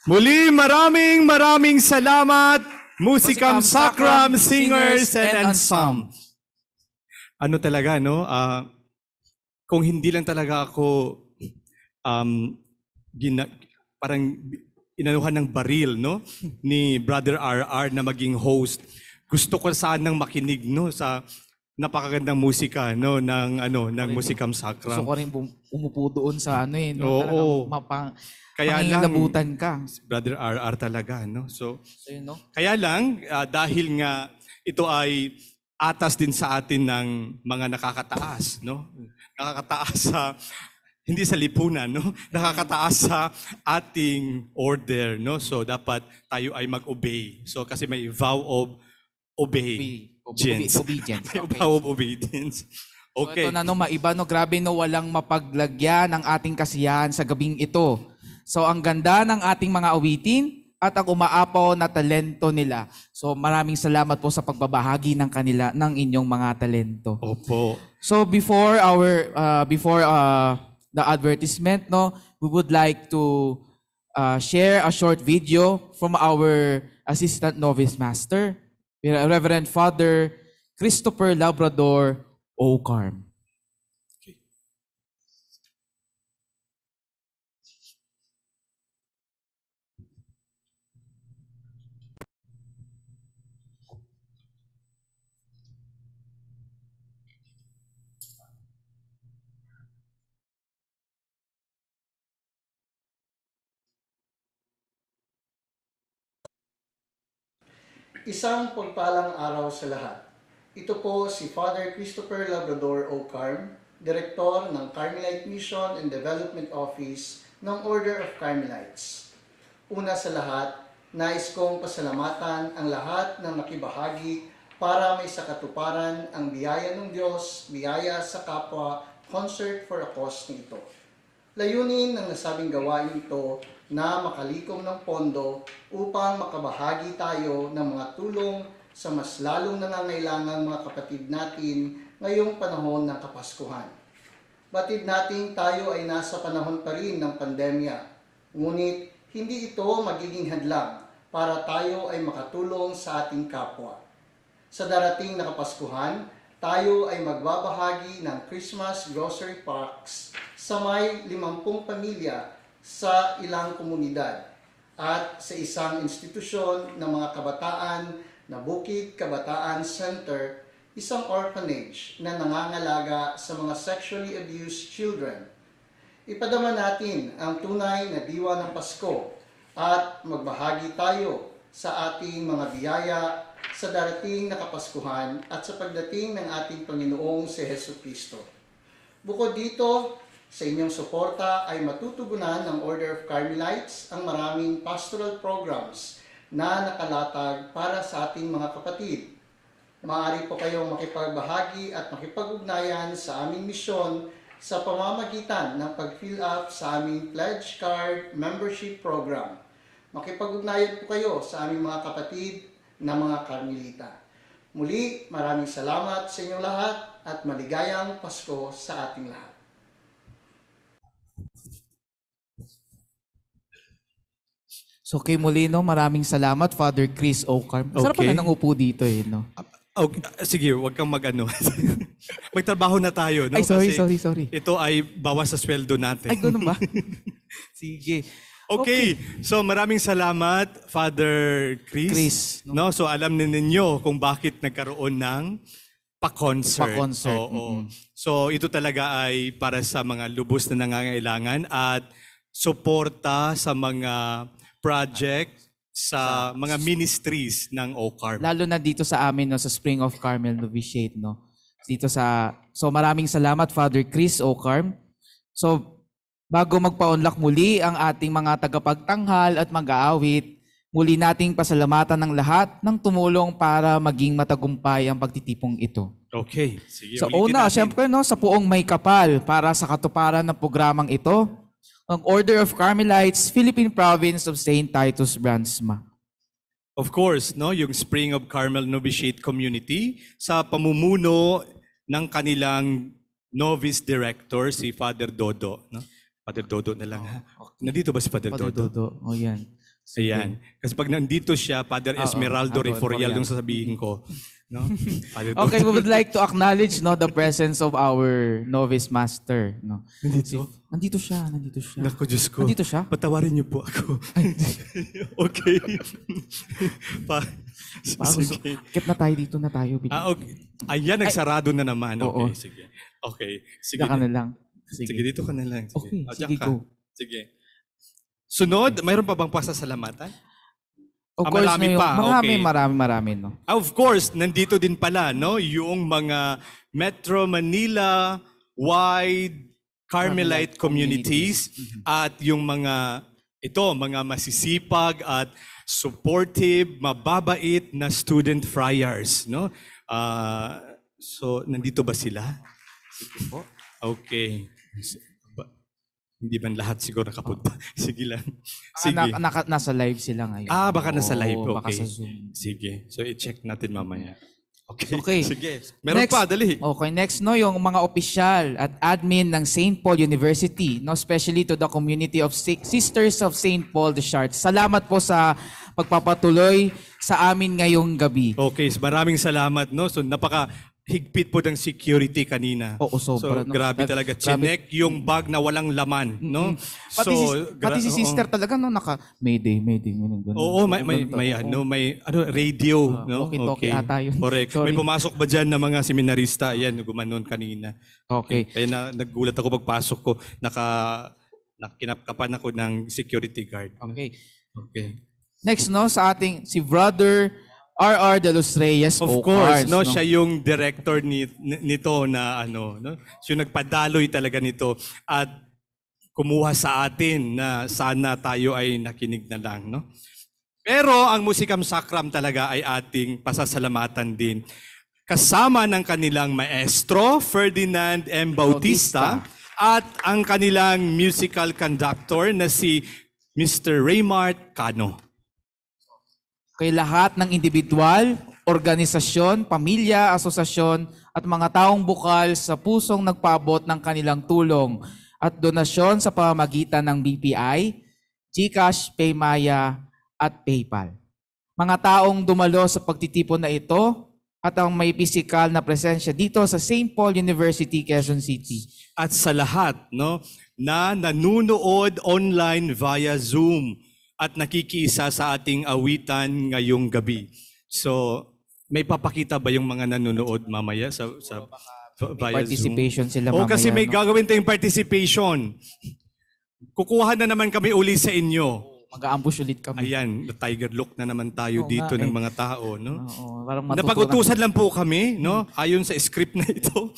Muli, maraming salamat, Musikam Sacram Singers and Ensemble. Ano talaga, no? Kung hindi lang talaga ako parang inanuhan ng baril, no? Ni Brother RR na maging host. Gusto ko sanang makinig, no? Sa napakagandang musika, no? Ng Musikam Sacram. Gusto ko rin umupo doon sa ano eh. No? Oo. Kaya lang, pangingilabutan ka. Brother RR talaga, no? So yun, no? kaya lang, dahil nga ito ay atas din sa atin ng mga nakakataas, no? Nakakataas sa, hindi sa lipunan, no? Nakakataas sa ating order, no? So dapat tayo ay mag-obey. So kasi may vow of obedience. Obedience. May Okay. vow of obedience. Okay. So, ito na no, maiba no, grabe no, walang mapaglagyan ng ating kasiyahan sa gabing ito. So ang ganda ng ating mga awitin at ang umaapaw na talento nila. So maraming salamat po sa pagbabahagi ng inyong mga talento. Opo. So before the advertisement, no, we would like to share a short video from our assistant novice master, Reverend Father Christopher Labrador Ocarm. Isang pagpalang araw sa lahat. Ito po si Father Christopher Labrador Ocarm, Direktor ng Carmelite Mission and Development Office ng Order of Carmelites. Una sa lahat, nais kong pasalamatan ang lahat ng nakibahagi para may sakatuparan ang biyaya ng Diyos, biyaya sa kapwa, Concert for a Cause nito. Layunin ng nasabing gawain ito na makalikom ng pondo upang makabahagi tayo ng mga tulong sa mas lalong nangangailangang mga kapatid natin ngayong panahon ng Kapaskuhan. Batid nating tayo ay nasa panahon pa rin ng pandemya, ngunit hindi ito magiging hadlang para tayo ay makatulong sa ating kapwa. Sa darating na Kapaskuhan, tayo ay magbabahagi ng Christmas grocery packs sa may 50 pamilya sa ilang komunidad at sa isang institusyon ng mga kabataan na Bukid Kabataan Center, isang orphanage na nangangalaga sa mga sexually abused children. Ipadama natin ang tunay na diwa ng Pasko at magbahagi tayo sa ating mga biyaya sa darating na Kapaskuhan at sa pagdating ng ating Panginoong si Jesucristo. Bukod dito, sa inyong suporta ay matutugunan ng Order of Carmelites ang maraming pastoral programs na nakalatag para sa ating mga kapatid. Maaari po kayong makipagbahagi at makipag-ugnayan sa aming misyon sa pamamagitan ng pag-fill up sa aming Pledge Card Membership Program. Makipag-ugnayan po kayo sa aming mga kapatid na mga Karmelita. Muli, maraming salamat sa inyong lahat at maligayang Pasko sa ating lahat. So kay Molino, maraming salamat, Father Chris Ocarm. Sarap Okay. pala nang upo dito eh, no? Okay. Sige, wag kang mag-ano. Magtrabaho na tayo, no? Ay, sorry, Kasi sorry. ito ay bawas sa sweldo natin. Ay, ganun ba? Sige. Okay. So maraming salamat, Father Chris. Chris, No? So alam na ninyo kung bakit nagkaroon ng pa-concert. Pa-concert, Oo. So ito talaga ay para sa mga lubos na nangangailangan at suporta sa mga project sa mga ministries ng OCARM. Lalo na dito sa amin, no, sa Spring of Carmel Novitiate, no? So maraming salamat, Father Chris Ocarm. So bago magpa-unlock muli ang ating mga tagapagtanghal at mag-aawit, muli nating pasalamatan ng lahat ng tumulong para maging matagumpay ang pagtitipong ito. Okay. Sige, So ulitin una, natin. syempre no, sa puong may kapal para sa katuparan ng programang ito, ang Order of Carmelites, Philippine Province of St. Titus, Bransma. Of course, no, yung Spring of Carmel Novitiate Community sa pamumuno ng kanilang novice director, si Father Dodo. No? Father Dodo na lang. Ha? Nandito ba si Father Father Dodo? Dodo. O yan. Ayan. Kasi pag nandito siya, Father Esmeraldo Reforial yung sasabihin ko. No? Father Okay, we would like to acknowledge the presence of our novice master. No? Nandito? Nandito siya. Naku, Diyos ko. Nandito siya? Patawarin niyo po ako. Okay. Sige. Kip na tayo dito na tayo. Okay. Ayan, nagsarado na naman. Oo. Okay, sige. Okay. Sige. Dito ka na lang. Sige, dito ka na lang. Okay, Diyan sige, ka. go. Sige. Sunod, mayroon pa bang pasasalamatan? Of course, marami pa. Okay. Marami, no? Of course, nandito din pala, no, yung mga Metro Manila wide Carmelite communities at yung mga masisipag at supportive, mababait na student friars, no? So nandito ba sila? Sige po. Okay. Hindi man lahat siguro nakapunta. Sige lang. Sige. Nasa live sila ngayon. Baka nasa live. Oo, Okay. baka sa Zoom. Sige. So i-check natin mamaya. Okay. Sige. Meron pa, dali. Okay, next yung mga opisyal at admin ng St. Paul University, especially to the community of Sisters of St. Paul the Chartres. Salamat po sa pagpapatuloy sa amin ngayong gabi. Okay, maraming salamat, no? So higpit po ng security kanina. Oo, sobra, So, no? grabe talaga. Chinek yung bag na walang laman, no? Pati si sister talaga, Mayday. Oo, may radio, no? Walkie-talkie ata yun. Correct. Sorry. May pumasok ba dyan na mga seminarista? Ayan, gumanon kanina. Okay. Kaya nagulat ako pagpasok ko, kinapkapan ako ng security guard. Okay. Next, sa ating si Brother R.R. de los Reyes. Of course, siya yung director nito na no? Siya yung nagpadaloy talaga nito at kumuha sa atin na sana tayo ay nakinig na lang, no? Pero ang Musikam Sacram talaga ay ating pasasalamatan din. Kasama ng kanilang maestro, Ferdinand M. Bautista, at ang kanilang musical conductor na si Mr. Raymart Cano. Kay lahat ng individual, organisasyon, pamilya, asosasyon, at mga taong bukal sa pusong nagpaabot ng kanilang tulong at donasyon sa pamamagitan ng BPI, GCash, Paymaya, at PayPal. Mga taong dumalo sa pagtitipon na ito at ang may pisikal na presensya dito sa St. Paul University, Quezon City. At sa lahat, no, na nanunood online via Zoom at nakikiisa sa ating awitan ngayong gabi. So, may papakita ba yung mga nanonood mamaya sa via Participation Zoom? sila mamaya. Kasi may gagawin tayong participation. Kukuha na naman kami uli sa inyo. Mag-aambush ulit kami. Ayan, the tiger look na naman tayo dito ng mga tao, no? Parang Napag-utusan lang po kami, no? Ayon sa script na ito.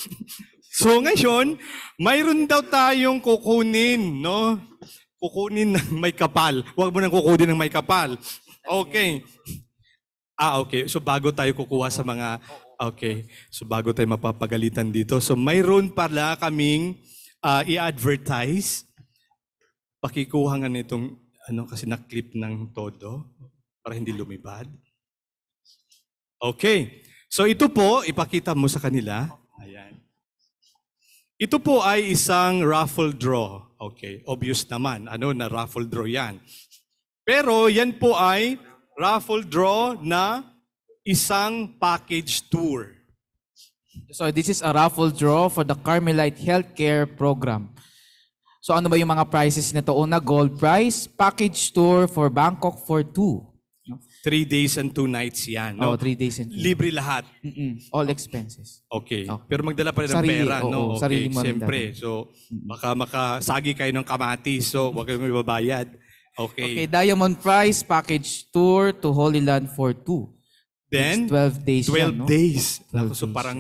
So ngayon, mayroon daw tayong kukunin, no? Kukunin ng may kapal. Huwag mo nang kukunin ng may kapal. Okay. Okay. So bago tayo kukuha sa mga... Okay. So bago tayo mapapagalitan dito. So mayroon pala kaming i-advertise. Pakikuha nga nitong kasi na-clip ng todo para hindi lumipad. Okay. So ito po, ipakita mo sa kanila. Ayan. Ito po ay isang raffle draw. Okay, obvious naman. Na raffle draw yan. Pero yan po ay raffle draw na isang package tour. So this is a raffle draw for the Carmelite Healthcare Program. So ano ba yung mga prizes nito? Una, gold prize, package tour for Bangkok for 2. 3 days and 2 nights yan. No? 3 days and 2. Libre lahat. All expenses. Okay. Pero magdala pa rin ng Sarili, pera. No? Okay, sarili mo rin siyempre. dala. So, baka makasagi kayo ng kamatis. So, huwag kayong ibabayad. Okay, Diamond Prize, package tour to Holy Land for 2. Then, It's 12 days 12 yan, no? days. 12 So, days. parang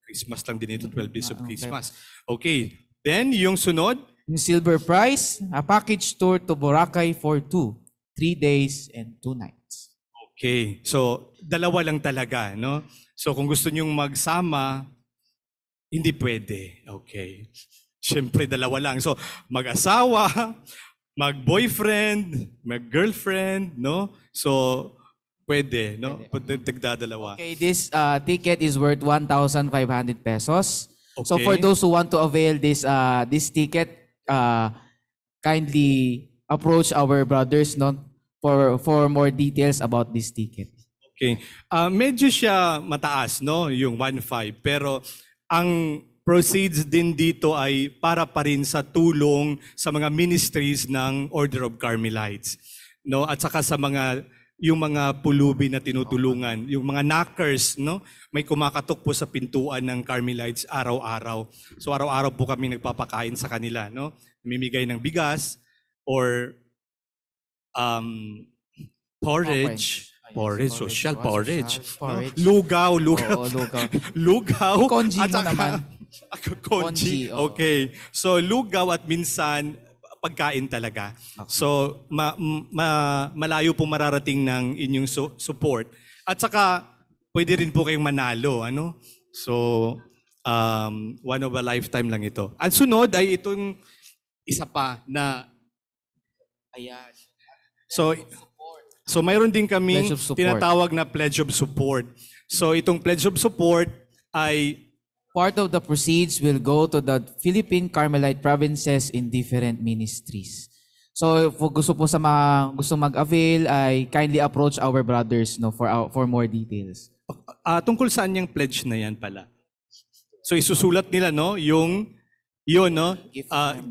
Christmas lang din ito. 12 days of Okay. Christmas. Okay. Then, yung sunod, Yung Silver Prize, a package tour to Boracay for 2. 3 days and 2 nights. okay. So, dalawa lang talaga, no? So, kung gusto nyong magsama, hindi pwede. Okay. Siyempre, dalawa lang. So, mag-asawa, mag-boyfriend, mag-girlfriend, no? So, pwede, no? Tigdadalawa. Okay, this ticket is worth 1,500 pesos. So Okay. for those who want to avail this this ticket, kindly approach our brothers, no? for more details about this ticket. Okay. Medyo siya mataas, no? Yung 1.5. Pero ang proceeds din dito ay para pa rin sa tulong sa mga ministries ng Order of Carmelites, no? At saka sa yung mga pulubi na tinutulungan, yung mga knockers, no? May kumakatok po sa pintuan ng Carmelites araw-araw. So araw-araw po kami nagpapakain sa kanila, no? Namimigay ng bigas or porridge. Porridge, social porridge. Porridge. Lugaw. Oo, lugaw. Lugaw. Konji at mo saka- naman. Konji. Konji, oo. Okay. So lugaw at minsan pagkain talaga. So malayo po mararating ng inyong support. At saka pwede rin po kayong manalo, ano? So one of a lifetime lang ito. At sunod ay itong isa pa na ayan. So mayroon din kaming Pledge of support. tinatawag na pledge of support. So itong pledge of support ay Part of the proceeds will go to the Philippine Carmelite provinces in different ministries. So kung gusto po sa mga gusto mag-avail ay kindly approach our brothers no for more details. tungkol saan yung pledge na yan pala. So isusulat nila no yun no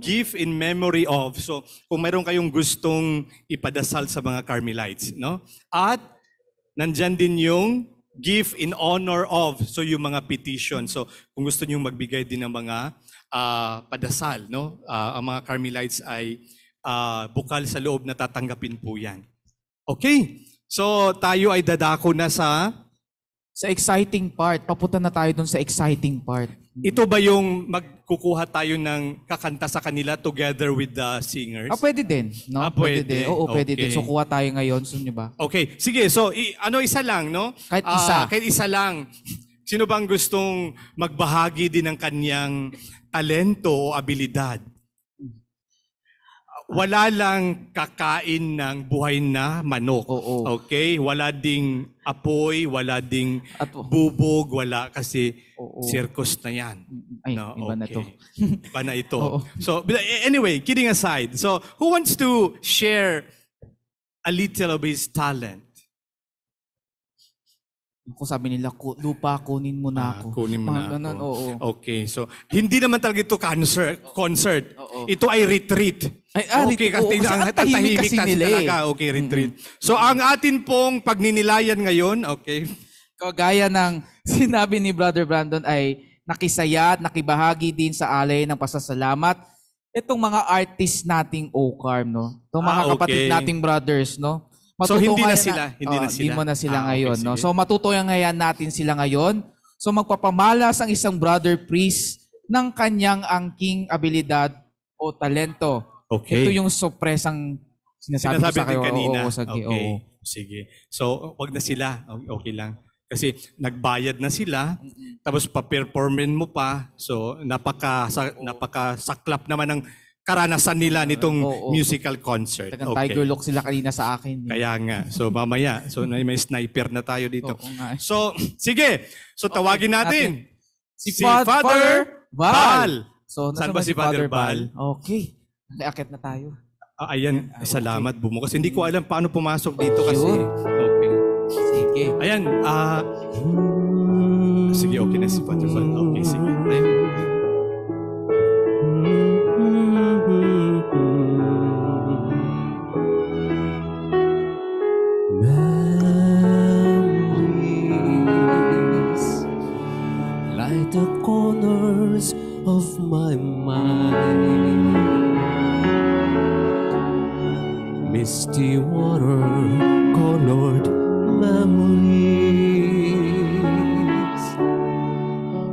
give in memory of. So kung mayroon kayong gustong ipadasal sa mga Carmelites no at nandyan din yung give in honor of, so yung mga petition. So kung gusto niyo magbigay din ng mga padasal, no? Ang mga Carmelites ay bukal sa loob na tatanggapin po yan. Okay, so tayo ay dadako na sa exciting part. Papunta na tayo dun sa exciting part. ito ba yung magkukuha tayo ng kakanta sa kanila together with the singers? Pwede din. No? Pwede. din. Oo, pwede Okay. din. So kuha tayo ngayon. Gusto niyo ba? Okay, sige. So, isa lang, no? Kahit isa. Kahit isa lang. Sino bang gustong magbahagi din ng kanyang talento o abilidad? Wala lang kakain ng buhay na manok. Oo. Okay? Wala ding apoy, wala ding At- bubog, wala kasi Oo. circus na yan. Ay, iba na to. Iba na ito. Oo. So, anyway, kidding aside. So, who wants to share a little of his talent? Kung sabi nila, lupa, kunin mo na ako. Kunin mo Mga na ganun, ako. oo. Okay, so hindi naman talaga ito concert. Oo. Ito ay retreat. Okay, oo, kasi ang tahimik kasi nila eh. talaga. Okay, retreat. So ang atin pong pagninilayan ngayon, okay, Kagaya ng sinabi ni Brother Brandon ay nakisaya at nakibahagi din sa alay ng pasasalamat. Itong mga artist nating OCARM, no? Itong mga okay. kapatid nating brothers, no? So, hindi na Matutunayan sila, hindi na sila. Hindi mo na sila Okay, ngayon, no? sige. So matutunayan natin sila ngayon. So magpapamalas ang isang brother priest ng kanyang angking abilidad o talento. Okay. Ito yung sorpresang sinasabi ko sa natin kayo. kanina. Oo, sige, Okay, oo. sige. So, wag na sila. Okay lang. Kasi nagbayad na sila, tapos pa-performin mo pa. So, napaka-saklap naman ng karanasan nila nitong Oo. musical concert. Tagang Tiger Look sila kanina sa akin. eh. Kaya nga. So mamaya, so may sniper na tayo dito. Oo nga. So, sige. So tawagin natin Si si Father Father Val. Val. So, Saan nasaan ba si Father Val? Okay. Akit na tayo. Ayan, salamat bumukas. Hindi ko alam paano pumasok dito kasi. Sure. Okay. Sige. Ayan, sige, okay na si Father Val. Okay, sige. Ayan. Memories light the corners of my mind. Misty water colored memories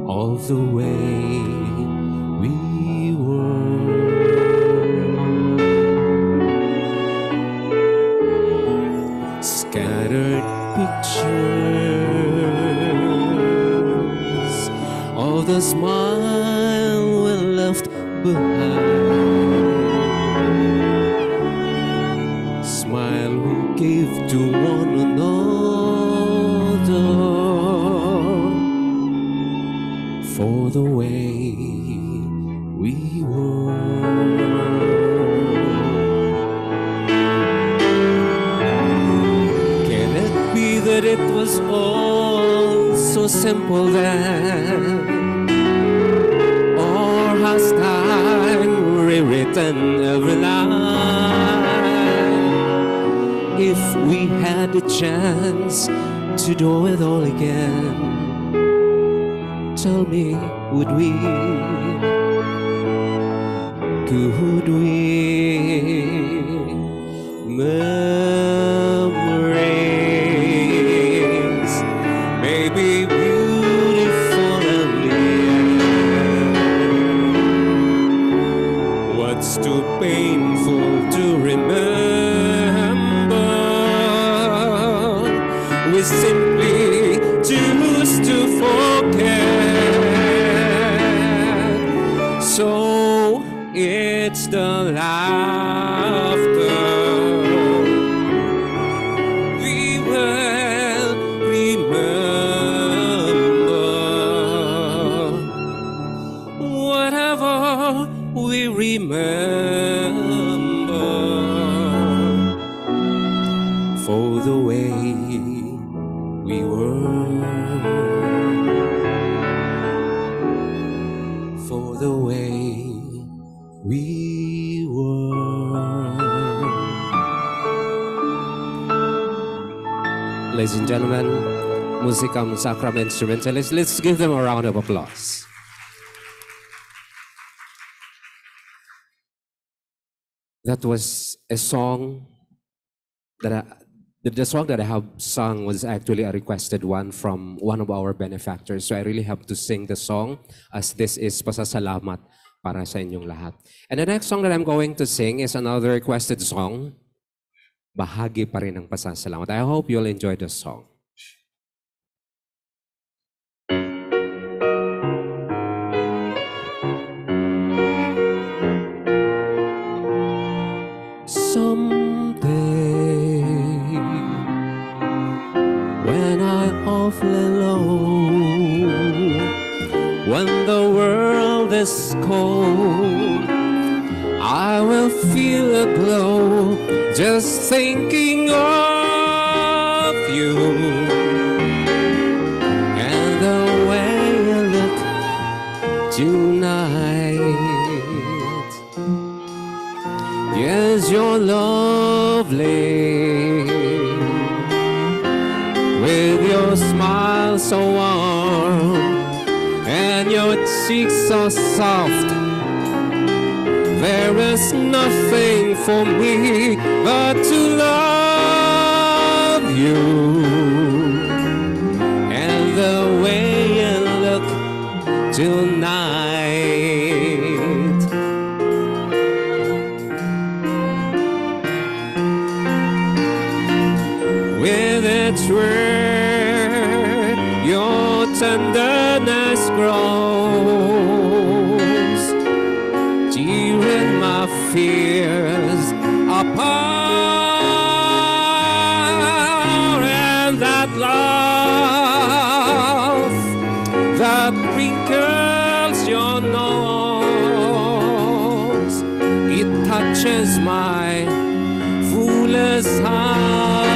of the way we were. Scattered pictures of the smile we left behind. Smile we gave to one another for the way we were. that it was all so simple then? Or has time rewritten every line? If we had a chance to do it all again, tell me, would we? Could we? Memories may be beautiful and near. What's too painful to remember? We simply choose to forget. So it's the laughter we will remember. Whatever we remember, for the way we were, for the way we were. Ladies and gentlemen, Musicam Sacram Instrumentalists, let's give them a round of applause. That was a song that the song that I have sung was actually a requested one from one of our benefactors. So I really have to sing the song as this is pasasalamat para sa inyong lahat. And the next song that I'm going to sing is another requested song. Bahagi pa rin ng pasasalamat. I hope you'll enjoy the song. Someday, when I'm awfully low, when the world is cold, I will feel a glow just thinking of you and the way you look tonight. Yes, you're lovely with your smile so warm and your cheeks so soft. There is nothing for me but to love you and the way you look tonight. With each word, your tenderness grows, tearing my fears apart, and that love that wrinkles your nose, it touches my foolish heart.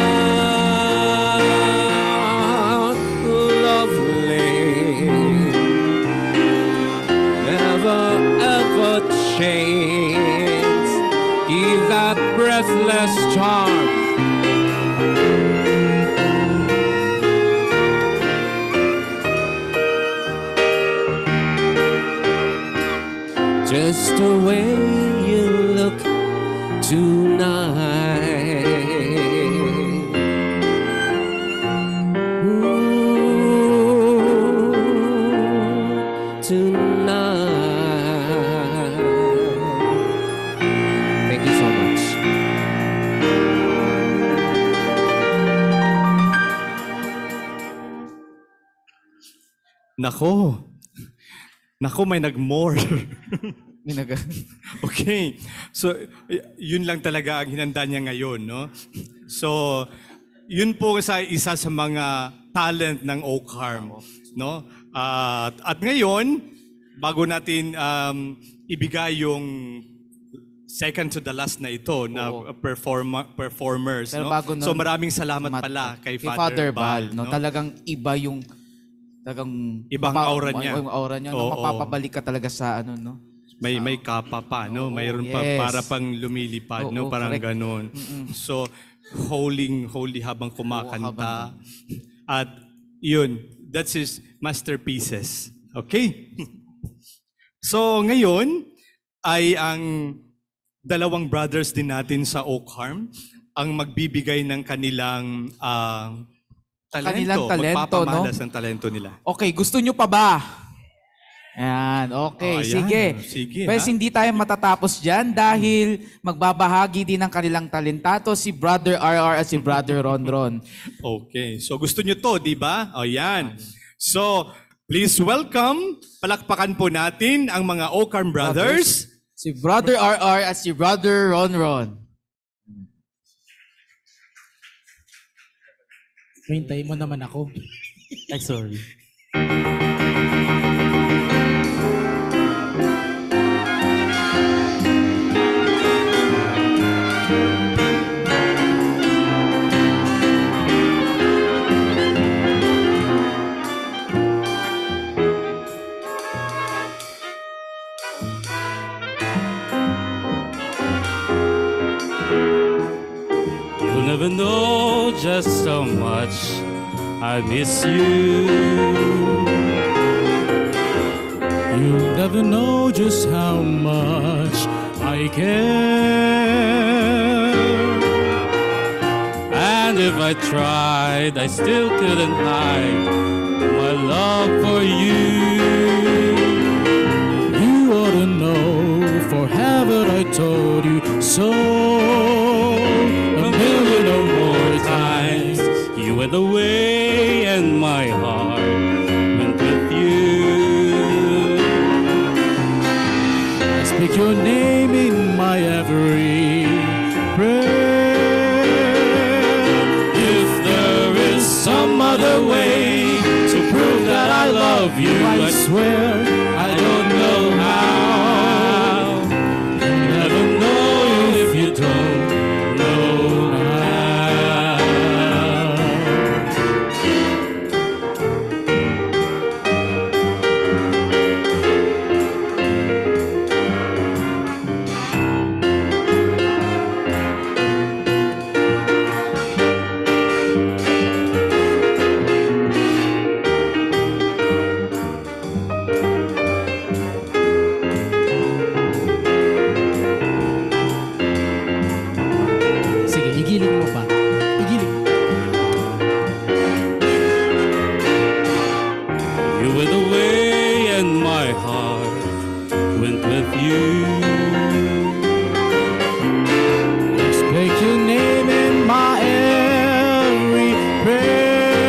Lovely, never ever change, give that breathless charm. Just the way you look tonight. Ooh, tonight. Thank you so much. Nako, may nag-more. Minaga. Okay. So, yun lang talaga ang hinanda niya ngayon, no? So, yun po isa sa mga talent ng Oakharm, no? At ngayon, bago natin ibigay yung second to the last na ito na Oo. performers. Pero No? bago So nun, maraming salamat pala kay Father Bal. No? no? Talagang iba yung Ibang aura niya. Yung aura niya. No? Oo. Mapapabalik ka talaga sa ano, no? May kapa pa, no? Mayroon pa yes. para pang lumilipad, no? Oo, Parang correct. ganun. So, holy habang kumakanta. At yun, that's his masterpieces. Okay? So, ngayon ay ang dalawang brothers din natin sa Oak Harm ang magbibigay ng kanilang Kanilang talento, magpapamalas no? ng talento nila. Okay, gusto nyo pa ba? Ayan, okay, Oh, ayan. sige. Sige, Pwes ha? hindi tayo matatapos dyan dahil magbabahagi din ng kanilang talentato si Brother RR at si Brother Ronron. Okay. So gusto nyo to, di ba? O yan. So, please welcome, palakpakan po natin ang mga Oak Harm brothers. Si Brother RR at si Brother Ronron. Hintay mo naman ako. Ay, sorry. You'll never know just how much I miss you. You'll never know just how much I care. And if I tried, I still couldn't hide my love for you. You ought to know, for haven't I told you so? A million or more times you went away and my heart went with you. I speak your name in my every prayer. If there is some other way to prove that I love you, I swear I don't know how. You'll never know if you don't know now. Sige, igiling mo pa. Igiling. You went away and my heart went with you. I speak your name in my every prayer.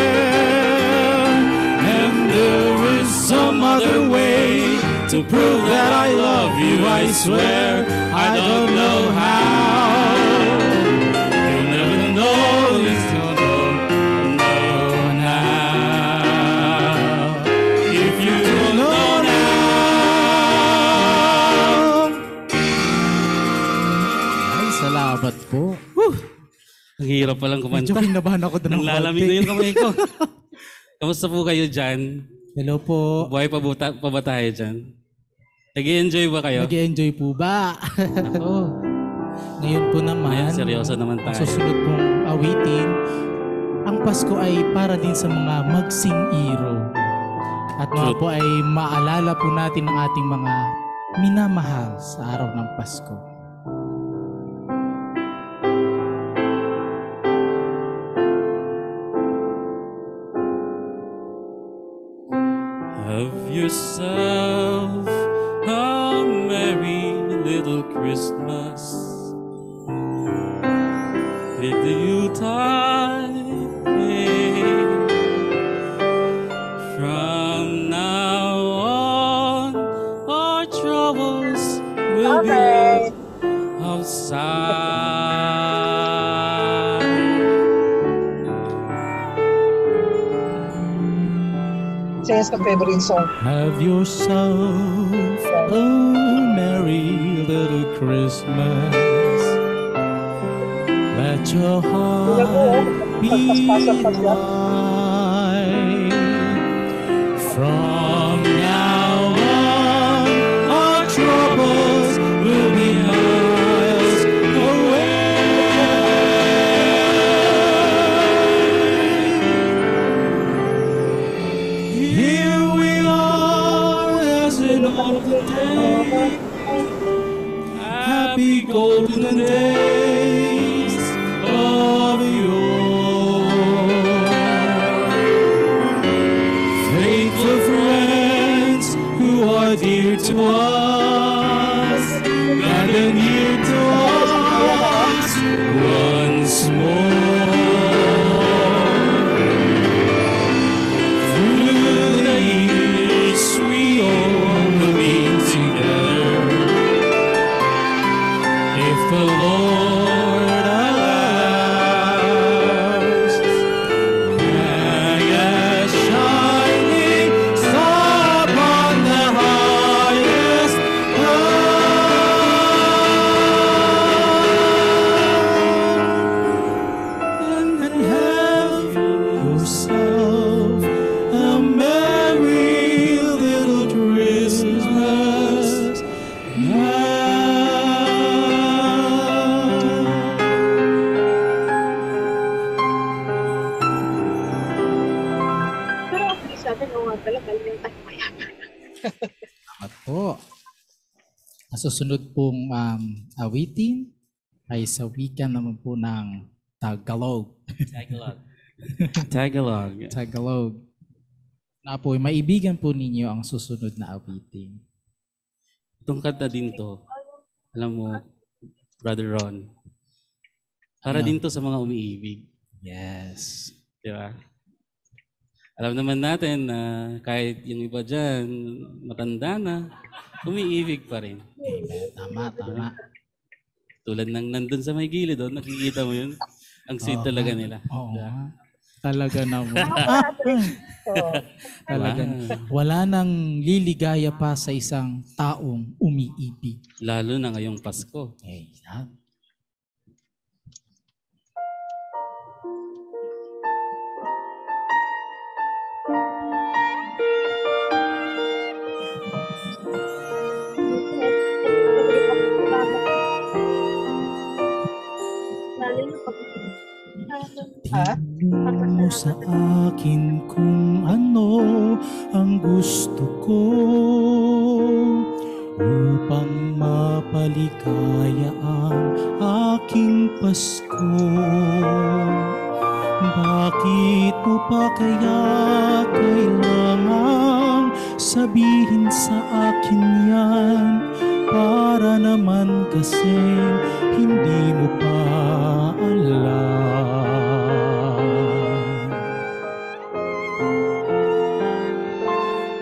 And there is some other way to prove that I love you. I swear I don't know how. You'll never know this, you'll know now. If you don't know now. Ay, salamat po. Ang hirap palang kumanta. Medyo kinabahan ako doon ng Nanglalamig na yung kamay ko. Kamusta po kayo dyan? Hello po. Buhay pa ba tayo dyan? Nag-i-enjoy ba kayo? Nag-enjoy po ba? Ako. Ngayon po naman, Ayan, seryoso naman tayo. susunod pong awitin, ang Pasko ay para din sa mga magsing-iro. At mga True. po ay maalala po natin ang ating mga minamahal sa araw ng Pasko. Have yourself a merry little Christmas. With the Yuletide fade. From now on, our troubles will be outside. Sing ka favorite song. Have yourself a merry little Christmas. Christmas. Let your heart be light. From now on, our troubles will be miles away. Here we are as in olden days, happy golden days of yore. Faithful friends who are dear to us, gather near to us once more. Through the years we all will be together, if the Lord allows. Hang a shining star upon the highest cloud, and have yourself a merry little Christmas now. Pero okay sa atin, oo nga pala, galing tayo mayaman. Salamat po. Ang susunod pong awitin ay sa wika naman po ng Tagalog. Tagalog. Tagalog. Na po, maibigan po ninyo ang susunod na awitin. Itong kanta din to, alam mo, Brother Ron, para din to sa mga umiibig. Yes. Di ba? Alam naman natin na kahit yung iba dyan, matanda na, umiibig pa rin. Tama, tama. Tulad ng nandun sa may gilid, nakikita mo yun? Ang sweet talaga nila. Oo. Diba? Talaga naman. Talaga. Wow. Wala nang liligaya pa sa isang taong umiibig. Lalo na ngayong Pasko. Eh, yan. Tingnan mo sa akin kung ano ang gusto ko upang mapaligaya ang aking Pasko. Bakit mo pa kaya kailangang sabihin sa akin yan? Para naman kasi hindi mo pa alam.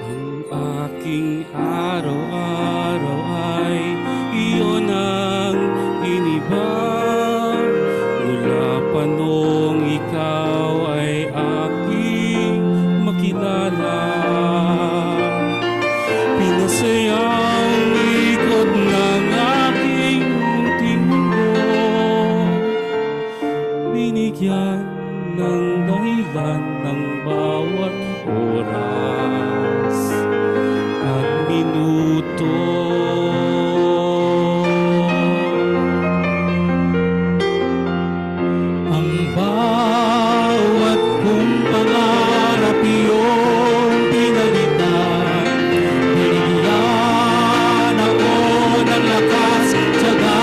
Ang aking araw-araw ay iyon ang inibang mula pa noong ikaw ay aking makilala. Pinasayang ikot ng aking munting mundo, binigyan ng dahilan ng bawat oras at minuto. Ang bawat kong pangarap iyong pinalitan. Binigyan ako ng lakas, tiyaga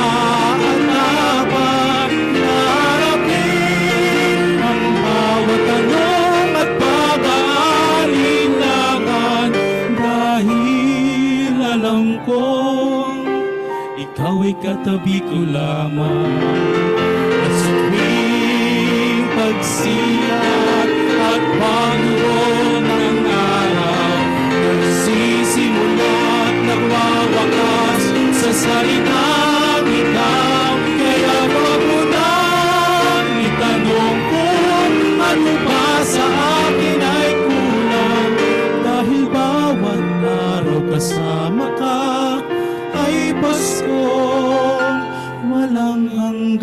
at tapang na harapin ang bawat tanong at pag-aalinlangan. Dahil alam kong ikaw ay katabi ko lamang. At sa tuwing pagsiyak at pagduron ng araw, nagsisimula at nagwawakas sa salitang ikaw. Kaya wag mo nang itanong kung ano ba sa akin ay kulang, dahil bawat araw kasama ka ay Paskong Ang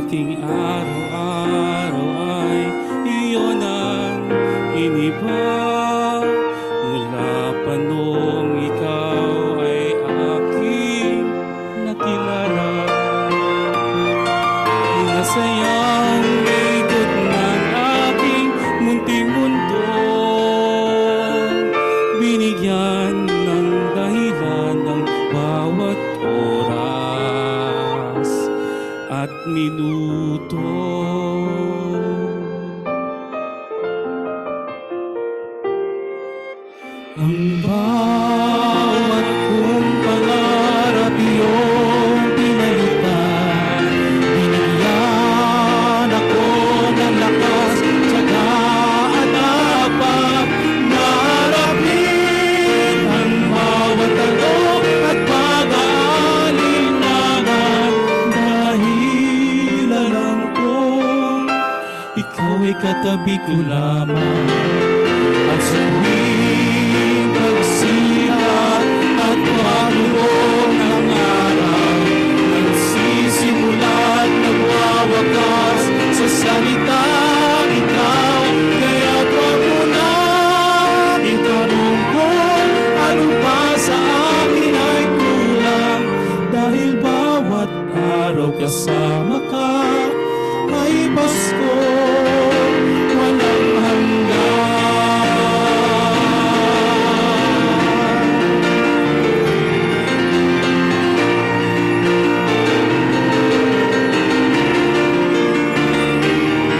aking araw-araw ay iyon ang inibang mula pa noong ikaw ay aking nakilala. Masayang ikot ng aking munting mundo, binigyan ng dahilan ng bawat oras at minuto. Ang bawat kong pangarap iyong pinalitan, binigyan ako ng lakas, tiyaga at tapang na harapin ang bawat alok at pag-aalinlangan, dahil alam kong ikaw ay katabi ko lamang. At sa tuwing pagsikat at pagulong ng araw, nagsisimula at nagwawakas sa salitang ikaw. Kaya't wag mo na itanong kung ano pa sa akin ay kulang, dahil bawat araw kasama ka ay Pasko walang hanggan.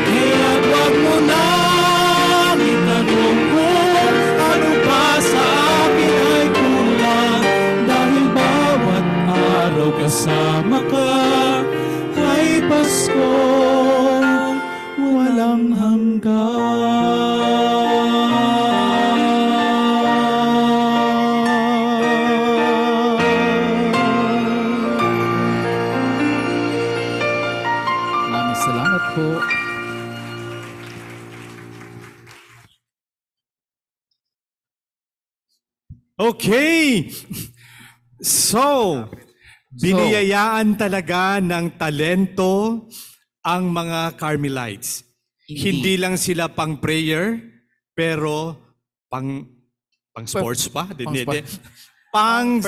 Kaya't wag mo na itanong kung ano pa sa akin ay kulang, dahil bawat araw kasama ka ay Pasko walang hanggan. Maraming salamat po. Okay. So, biniyayaan talaga ng talento ang mga Carmelites. Hindi lang sila pang prayer, pero pang sports pa, pang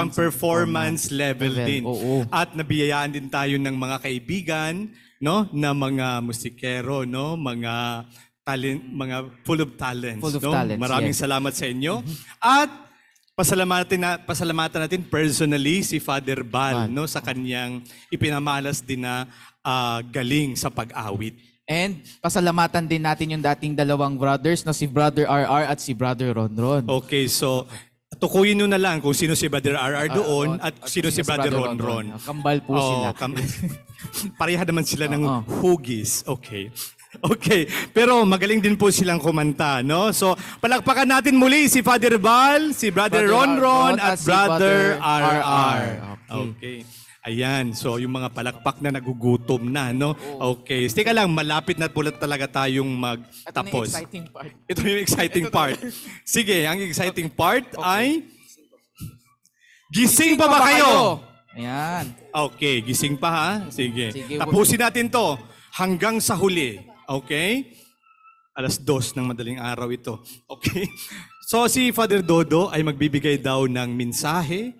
performance level din. Oo. At nabiyayaan din tayo ng mga kaibigan, no, na mga musikero, no, mga talent, mga full of talents, Full of no? talents, Maraming yes. salamat sa inyo. At pasalamatan natin personally si Father Bal, no, sa kanyang ipinamalas din na galing sa pag-awit. And pasalamatan din natin yung dating dalawang brothers, no, si Brother RR at si Brother Ronron. Okay, so tukuyin nyo na lang kung sino si Brother RR doon at sino si Brother Ronron. Kambal po sila. Pareha naman sila ng hugis. Okay. Okay, pero magaling din po silang kumanta, no? So, palakpakan natin muli si Father Bal, si Brother Ronron at si Brother Father RR. Okay. Okay. Ayan, so yung mga palakpak na nagugutom na, no? Okay, teka lang, malapit na pula talaga tayong magtapos. Ito na yung exciting part. Ito yung exciting part. Sige, ang exciting part ay gising pa ba kayo? Ayan. Okay, gising pa ha? Sige. Sige. Tapusin natin to hanggang sa huli. Okay? 2:00 ng madaling araw ito. Okay? So si Father Dodo ay magbibigay daw ng mensahe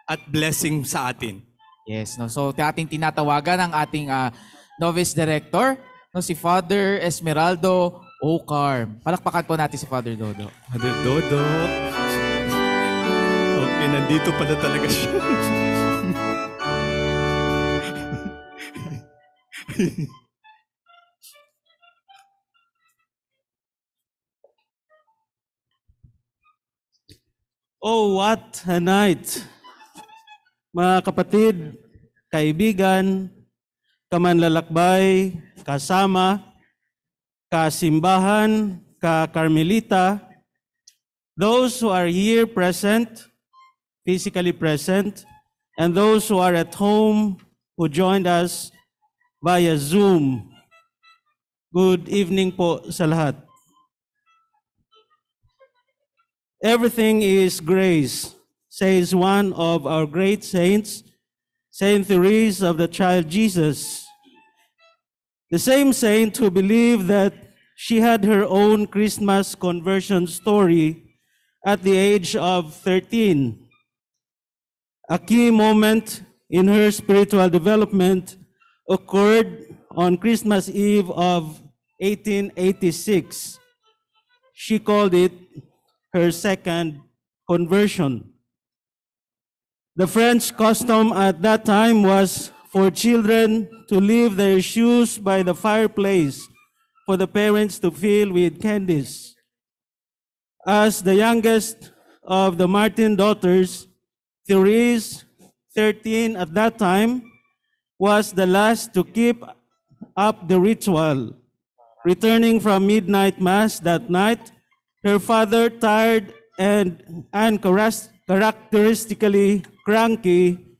at blessing sa atin. Yes, no. So ating tinatawagan ang ating novice director, no, si Father Esmeraldo Ocarm. Palakpakan po natin si Father Dodo. Father Dodo. Okay, nandito pala talaga siya. Oh, what a night! Mga kapatid, kaibigan, kamanlalakbay, kasama, kasimbahan, ka-Carmelita, those who are here present, physically present, and those who are at home who joined us via Zoom. Good evening po sa lahat. Everything is grace, says one of our great saints, Saint Therese of the Child Jesus. The same saint who believed that she had her own Christmas conversion story at the age of 13. A key moment in her spiritual development occurred on Christmas Eve of 1886. She called it her second conversion. The French custom at that time was for children to leave their shoes by the fireplace for the parents to fill with candies. As the youngest of the Martin daughters, Therese, 13 at that time, was the last to keep up the ritual. Returning from midnight mass that night, her father, tired and uncharacteristically cranky,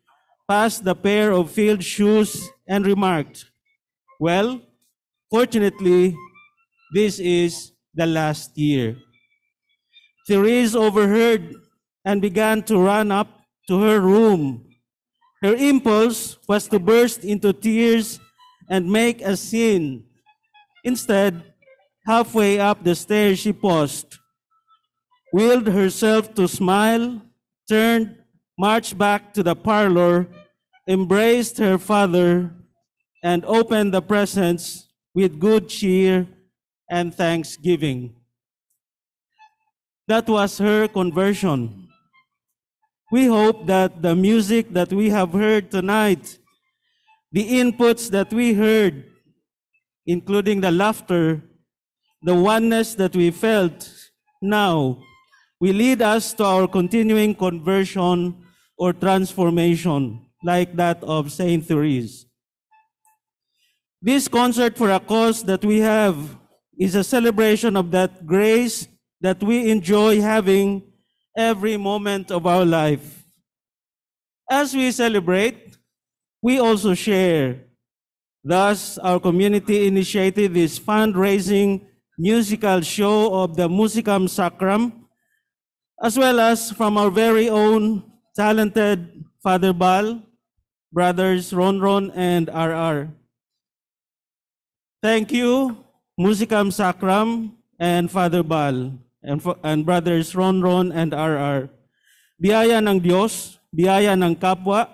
passed the pair of field shoes and remarked, "Well, fortunately, this is the last year." Therese overheard and began to run up to her room. Her impulse was to burst into tears and make a scene. Instead, halfway up the stairs, she paused, willed herself to smile, turned, marched back to the parlor, embraced her father, and opened the presents with good cheer and thanksgiving. That was her conversion. We hope that the music that we have heard tonight, the inputs that we heard, including the laughter, the oneness that we felt now, will lead us to our continuing conversion or transformation, like that of Saint Therese. This concert for a cause that we have is a celebration of that grace that we enjoy having every moment of our life. As we celebrate, we also share. Thus, our community initiated this fundraising musical show of the Musicam Sacram, as well as from our very own talented Father Bal, brothers Ronron and RR. Thank you, Musicam Sacram and Father Bal, and brothers Ronron and RR. Biyaya ng Diyos, biyaya ng kapwa,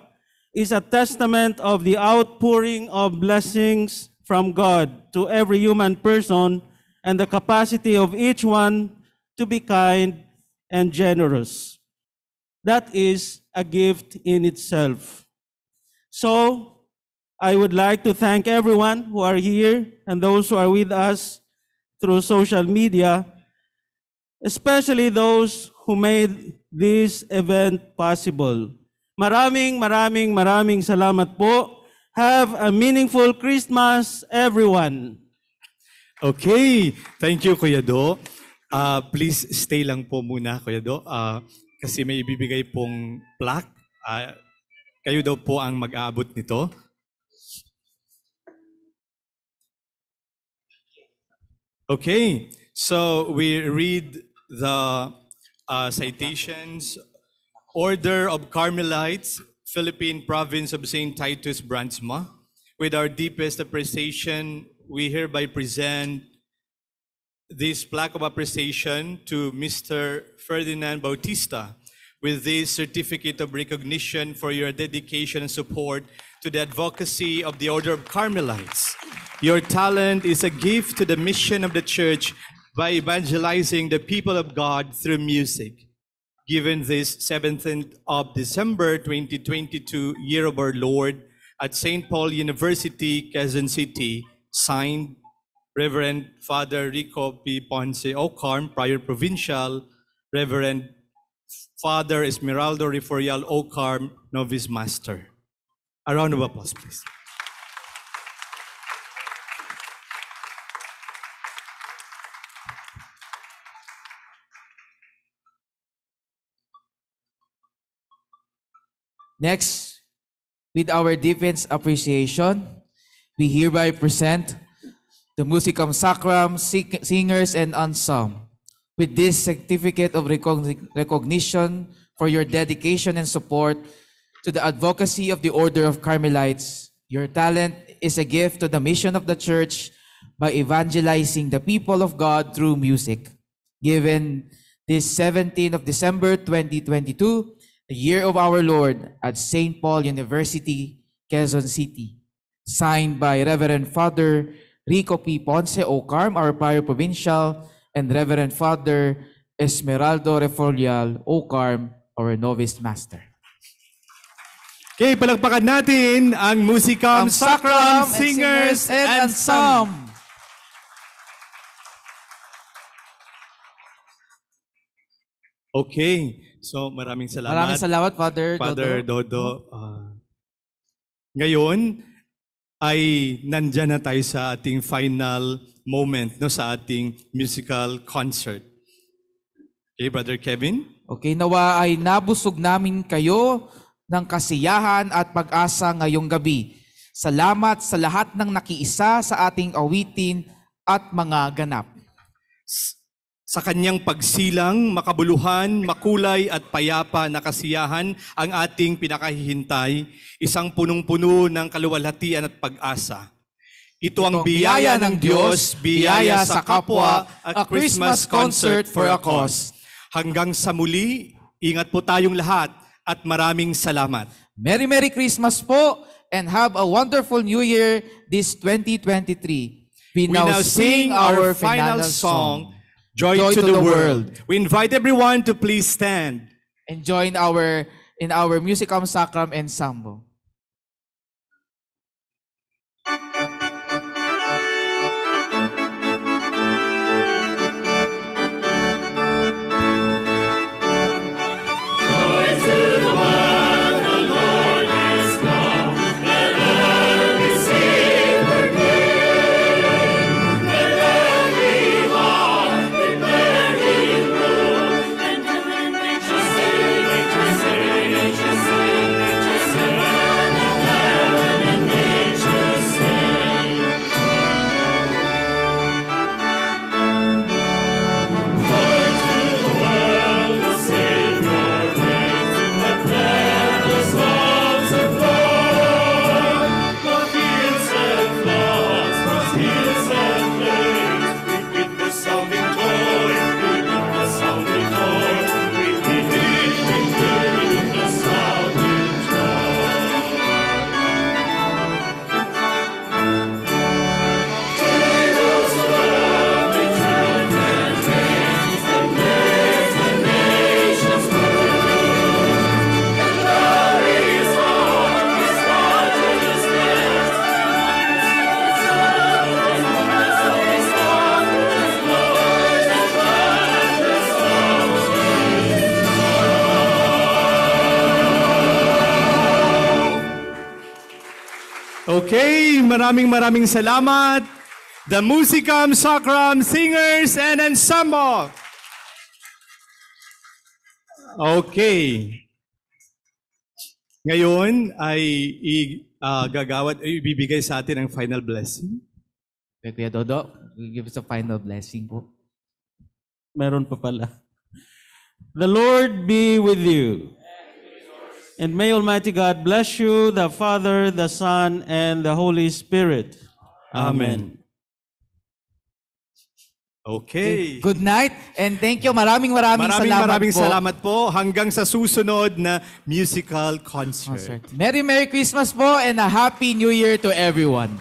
is a testament of the outpouring of blessings from God to every human person and the capacity of each one to be kind and generous. That is a gift in itself. So, I would like to thank everyone who are here and those who are with us through social media, especially those who made this event possible. Maraming salamat po. Have a meaningful Christmas, everyone. Okay, thank you, Kuya Do. Please stay lang po muna, Kuya Do, kasi may ibibigay pong plaque. Kayo daw po ang mag-aabot nito. Okay, so we read the citations. Order of Carmelites, Philippine Province of St. Titus Brandsma. With our deepest appreciation, we hereby present this plaque of appreciation to Mr. Ferdinand Bautista with this certificate of recognition for your dedication and support to the advocacy of the Order of Carmelites. Your talent is a gift to the mission of the Church by evangelizing the people of God through music. Given this 17th of December 2022 Year of our Lord at St. Paul University, Quezon City, signed Reverend Father Rico P. Ponce Ocarm, Prior Provincial, Reverend Father Esmeraldo Reforial Ocarm, Novice Master. A round of applause, please. Next, with our deepest appreciation, we hereby present the Musicam Sacram Singers and Ensemble with this certificate of recognition for your dedication and support to the advocacy of the Order of Carmelites. Your talent is a gift to the mission of the Church by evangelizing the people of God through music. Given this 17th of December 2022, the year of our Lord at St. Paul University, Quezon City, signed by Reverend Father Rico P. Ponce Ocarm, our Prior Provincial, and Reverend Father Esmeraldo Refolial Ocarm, our Novice Master. Okay, palagpakan natin ang Musicam Sacram Singers and Ensemble. Okay, so maraming salamat. Maraming salamat, Father Dodo. Ngayon ay nandyan na tayo sa ating final moment, no, sa ating musical concert. Okay, Brother Kevin? Okay, nawa ay nabusog namin kayo ng kasiyahan at pag-asa ngayong gabi. Salamat sa lahat ng nakiisa sa ating awitin at mga ganap. Sa kanyang pagsilang, makabuluhan, makulay at payapa na kasiyahan ang ating pinakahihintay, isang punong-puno ng kaluwalhatian at pag-asa. Ito ang biyaya ng Diyos, biyaya sa kapwa, at Christmas concert for a cause. Hanggang sa muli, ingat po tayong lahat at maraming salamat. Merry Merry Christmas po and have a wonderful New Year this 2023. We now sing our final song, Joy to the World. We invite everyone to please stand and join in our Musicam Sacram Ensemble. Okay, maraming salamat. The Musicam Sacram Singers and Ensemble. Okay. Ngayon ay ibibigay sa atin ang final blessing. Kuya Dodo, give us a final blessing po. Meron pa pala. The Lord be with you. And may Almighty God bless you, the Father, the Son, and the Holy Spirit. Amen. Okay. Good night and thank you. Maraming salamat po. Hanggang sa susunod na musical concert. Merry Merry Christmas po and a Happy New Year to everyone.